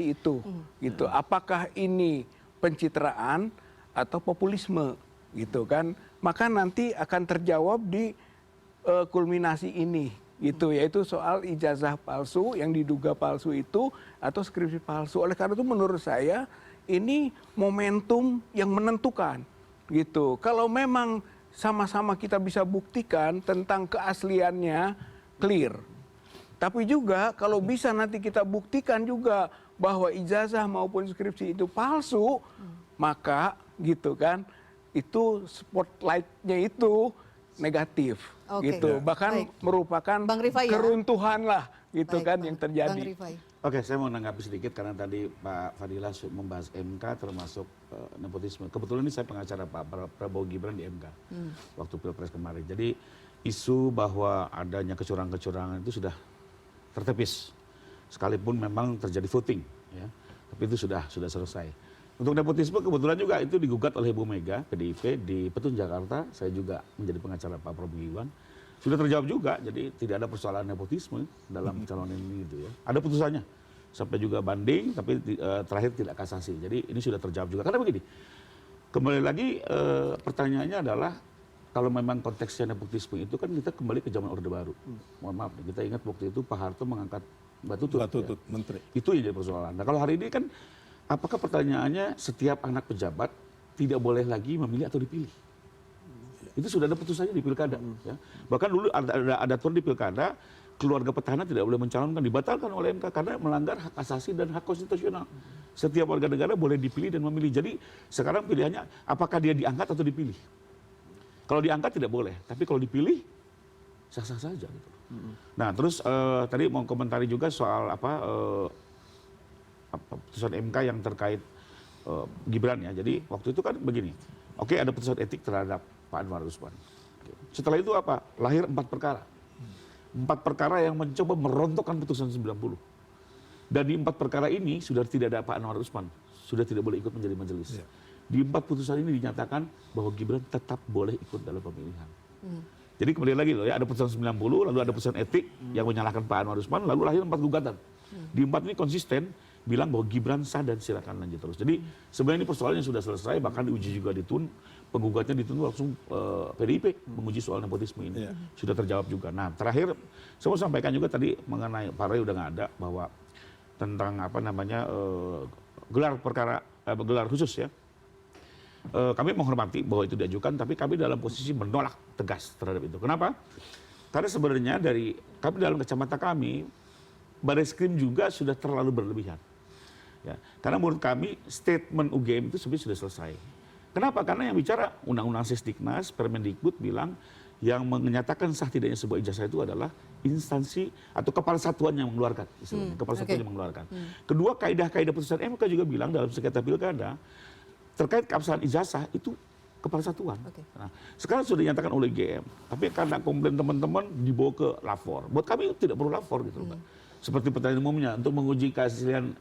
itu gitu. Apakah ini pencitraan atau populisme gitu kan? Maka nanti akan terjawab di kulminasi ini gitu, yaitu soal ijazah palsu yang diduga palsu itu atau skripsi palsu. Oleh karena itu menurut saya ini momentum yang menentukan gitu. Kalau memang sama-sama kita bisa buktikan tentang keasliannya clear. Tapi juga kalau bisa nanti kita buktikan juga bahwa ijazah maupun skripsi itu palsu, maka gitu kan itu spotlight-nya itu negatif. Oke. Gitu. Bahkan Baik. merupakan Bang Rifai ya? keruntuhan lah gitu Baik, kan Bang- yang terjadi. Bang Rifai. Oke, saya mau menanggapi sedikit karena tadi Pak Fadilah membahas MK termasuk nepotisme. Kebetulan ini saya pengacara Pak Prabowo Gibran di MK waktu Pilpres kemarin. Jadi isu bahwa adanya kecurangan-kecurangan itu sudah tertepis. Sekalipun memang terjadi voting, ya. Tapi itu sudah selesai. Untuk nepotisme kebetulan juga itu digugat oleh Bu Mega, PDIP di Petun Jakarta. Saya juga menjadi pengacara Pak Prabowo Gibran. Sudah terjawab juga, jadi tidak ada persoalan nepotisme dalam calon ini gitu ya. Ada putusannya, sampai juga banding, tapi terakhir tidak kasasi. Jadi ini sudah terjawab juga. Karena begini, kembali lagi pertanyaannya adalah kalau memang konteksnya nepotisme itu kan kita kembali ke zaman Orde Baru. Mohon maaf, kita ingat waktu itu Pak Harto mengangkat Mbak Tutut, ya. Menteri. Itu yang jadi persoalan. Nah kalau hari ini kan, apakah pertanyaannya setiap anak pejabat tidak boleh lagi memilih atau dipilih? Itu sudah ada putusannya di pilkada. Ya. Bahkan dulu ada aturan di pilkada, keluarga petahana tidak boleh mencalonkan, dibatalkan oleh MK karena melanggar hak asasi dan hak konstitusional. Setiap warga negara boleh dipilih dan memilih. Jadi sekarang pilihannya apakah dia diangkat atau dipilih. Kalau diangkat tidak boleh, tapi kalau dipilih sah-sah saja. Gitu. Nah terus tadi mau komentari juga soal putusan MK yang terkait Gibran ya. Jadi waktu itu kan begini, oke ada putusan etik terhadap Pak Anwar Usman. Setelah itu apa? Lahir 4 perkara. 4 perkara yang mencoba merontokkan putusan 90. Dan di 4 perkara ini sudah tidak ada Pak Anwar Usman. Sudah tidak boleh ikut menjadi majelis. Di 4 putusan ini dinyatakan bahwa Gibran tetap boleh ikut dalam pemilihan. Jadi kembali lagi loh ya, ada putusan 90, lalu ada putusan etik yang menyalahkan Pak Anwar Usman, lalu lahir 4 gugatan. Di 4 ini konsisten, bilang bahwa Gibran sah dan silakan lanjut terus. Jadi sebenarnya ini persoalan yang sudah selesai, bahkan diuji juga di TUN, penggugatnya di TUN langsung PDIP menguji soal nepotisme ini. Sudah terjawab juga. Nah terakhir saya mau sampaikan juga tadi mengenai Pak Ray udah nggak ada, bahwa tentang gelar perkara gelar khusus ya. Kami menghormati bahwa itu diajukan, tapi kami dalam posisi menolak tegas terhadap itu. Kenapa? Karena sebenarnya dari kami dalam kacamata kami, Barreskrim juga sudah terlalu berlebihan. Ya, karena menurut kami statement UGM itu sebenarnya sudah selesai. Kenapa? Karena yang bicara Undang-Undang Sisdiknas, Permendikbud bilang yang menyatakan sah tidaknya sebuah ijazah itu adalah instansi atau kepala satuan yang mengeluarkan. Kepala satuan yang mengeluarkan. Kedua, kaidah-kaidah putusan MK juga bilang dalam sengketa pilkada terkait keabsahan ijazah itu kepala satuan. Nah, sekarang sudah dinyatakan oleh UGM, tapi karena komplain teman-teman dibawa ke lapor. Buat kami tidak perlu lapor gitu, Mbak. Seperti pertanyaan umumnya untuk menguji keaslian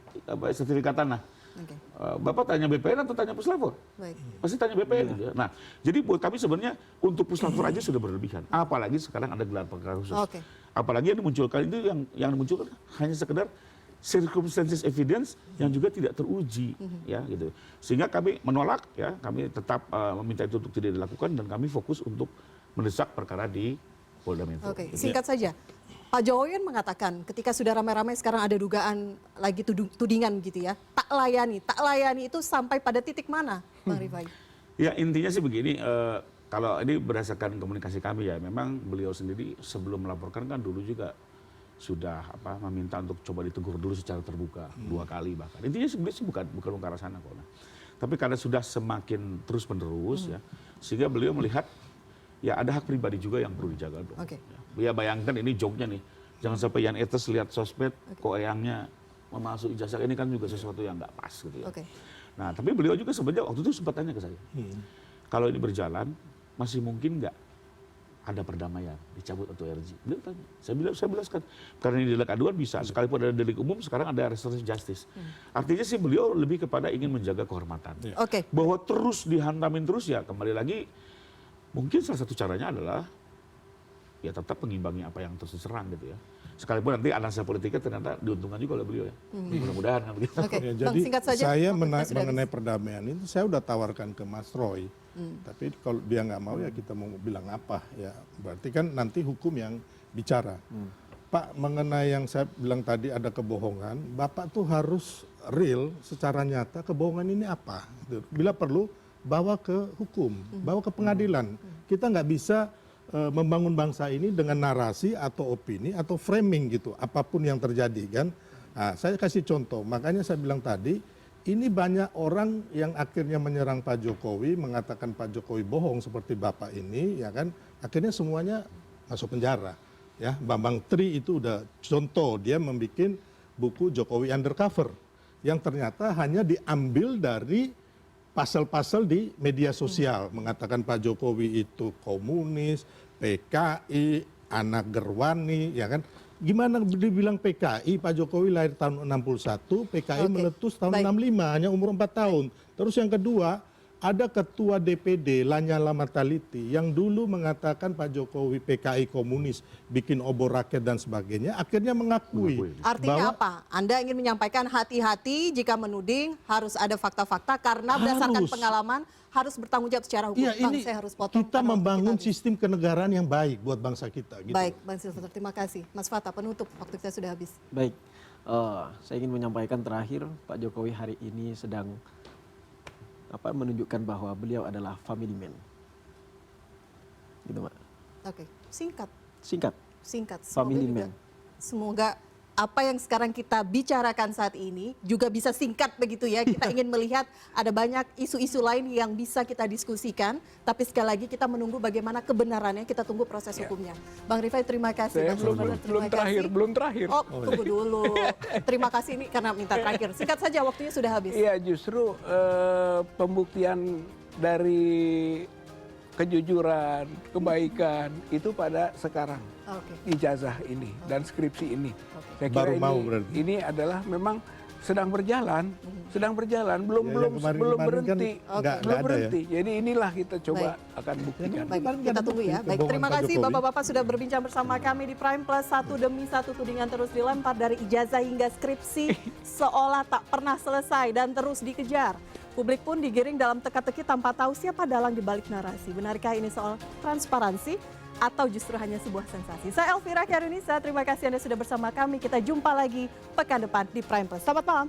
sertifikat tanah. Bapak tanya BPN atau tanya puslapor? Pasti tanya BPN gitu ya. Nah, jadi buat kami sebenarnya untuk puslapor aja sudah berlebihan. Apalagi sekarang ada gelar perkara khusus. Apalagi yang dimunculkan itu yang dimunculkan hanya sekedar circumstances evidence yang juga tidak teruji ya gitu. Sehingga kami menolak ya, kami tetap meminta itu untuk tidak dilakukan dan kami fokus untuk mendesak perkara di Polda Metro. Singkat saja. Pak Jokowi mengatakan ketika sudah ramai-ramai sekarang ada dugaan lagi tudingan gitu ya, tak layani itu sampai pada titik mana, Bang Rifai? Ya intinya sih begini, kalau ini berdasarkan komunikasi kami ya, memang beliau sendiri sebelum melaporkan kan dulu juga sudah meminta untuk coba ditegur dulu secara terbuka 2 kali bahkan. Intinya sebenarnya sih bukan ke arah sana kok. Tapi karena sudah semakin terus menerus ya, sehingga beliau melihat ya ada hak pribadi juga yang perlu dijaga dong. Ya bayangkan ini joke-nya nih, jangan sampai Jan Etes lihat sosmed kok eyangnya memasuk ijazah, ini kan juga sesuatu yang nggak pas gitu ya. Nah tapi beliau juga sebenarnya waktu itu sempat tanya ke saya, kalau ini berjalan masih mungkin nggak ada perdamaian, dicabut atau RJ? Beliau tanya, saya jelaskan, karena ini delik aduan bisa, sekalipun ada delik umum sekarang ada restoratif justice. Artinya sih beliau lebih kepada ingin menjaga kehormatan. Bahwa terus dihantamin terus ya kembali lagi, mungkin salah satu caranya adalah ya tetap mengimbangi apa yang terus diserang gitu ya. Sekalipun nanti analisa politiknya ternyata diuntungkan juga oleh beliau ya. Mudah-mudahan kan begitu. Ya, jadi saya mengenai perdamaian itu saya udah tawarkan ke Mas Roy. Tapi kalau dia nggak mau ya kita mau bilang apa ya. Berarti kan nanti hukum yang bicara. Pak, mengenai yang saya bilang tadi ada kebohongan, Bapak tuh harus real secara nyata kebohongan ini apa. Bila perlu bawa ke hukum, bawa ke pengadilan. Kita nggak bisa membangun bangsa ini dengan narasi atau opini atau framing gitu, apapun yang terjadi kan. Nah, saya kasih contoh, makanya saya bilang tadi, ini banyak orang yang akhirnya menyerang Pak Jokowi, mengatakan Pak Jokowi bohong seperti Bapak ini, ya kan, akhirnya semuanya masuk penjara. Ya, Bambang Tri itu udah contoh, dia membuat buku Jokowi Undercover, yang ternyata hanya diambil dari pasal-pasal di media sosial, mengatakan Pak Jokowi itu komunis, PKI, anak Gerwani, ya kan? Gimana dibilang PKI, Pak Jokowi lahir tahun 61, PKI meletus tahun 65, hanya umur 4 tahun. Terus yang kedua, ada ketua DPD Lanyala Mataliti yang dulu mengatakan Pak Jokowi PKI komunis, bikin obor rakyat dan sebagainya, akhirnya mengakui. Artinya apa? Anda ingin menyampaikan hati-hati jika menuding harus ada fakta-fakta karena berdasarkan pengalaman harus bertanggung jawab secara hukum. Iya, ini saya harus potong kita membangun sistem kenegaraan yang baik buat bangsa kita. Gitu. Baik, Bang Silver, terima kasih. Mas Fata, penutup, waktu kita sudah habis. Baik, saya ingin menyampaikan terakhir Pak Jokowi hari ini sedang menunjukkan bahwa beliau adalah family man. Gitu, Mbak. Oke, singkat. Singkat. Family man. Semoga apa yang sekarang kita bicarakan saat ini juga bisa singkat begitu ya. Kita ingin melihat ada banyak isu-isu lain yang bisa kita diskusikan. Tapi sekali lagi kita menunggu bagaimana kebenarannya, kita tunggu proses hukumnya. Bang Rifai, terima kasih. Saya belum terakhir. Oh, tunggu dulu. Terima kasih ini karena minta terakhir. Singkat saja, waktunya sudah habis. Iya, justru pembuktian dari kejujuran, kebaikan itu pada sekarang. Ijazah ini dan skripsi ini. Saya kira Baru ini, ini adalah memang sedang berjalan, belum Ya, yang kemarin-kemarin kan berhenti, nggak belum ada ya. berhenti. Jadi inilah kita coba Baik. akan buktikan. Baik, kita tunggu ya. Baik, terima Pak kasih Jokowi. Bapak-Bapak sudah berbincang bersama kami di Prime Plus. Satu demi satu tudingan terus dilempar dari ijazah hingga skripsi seolah tak pernah selesai dan terus dikejar. Publik pun digiring dalam teka-teki tanpa tahu siapa dalang di balik narasi. Benarkah ini soal transparansi atau justru hanya sebuah sensasi? Saya Elvira Karunisa, terima kasih Anda sudah bersama kami. Kita jumpa lagi pekan depan di Prime Plus. Selamat malam.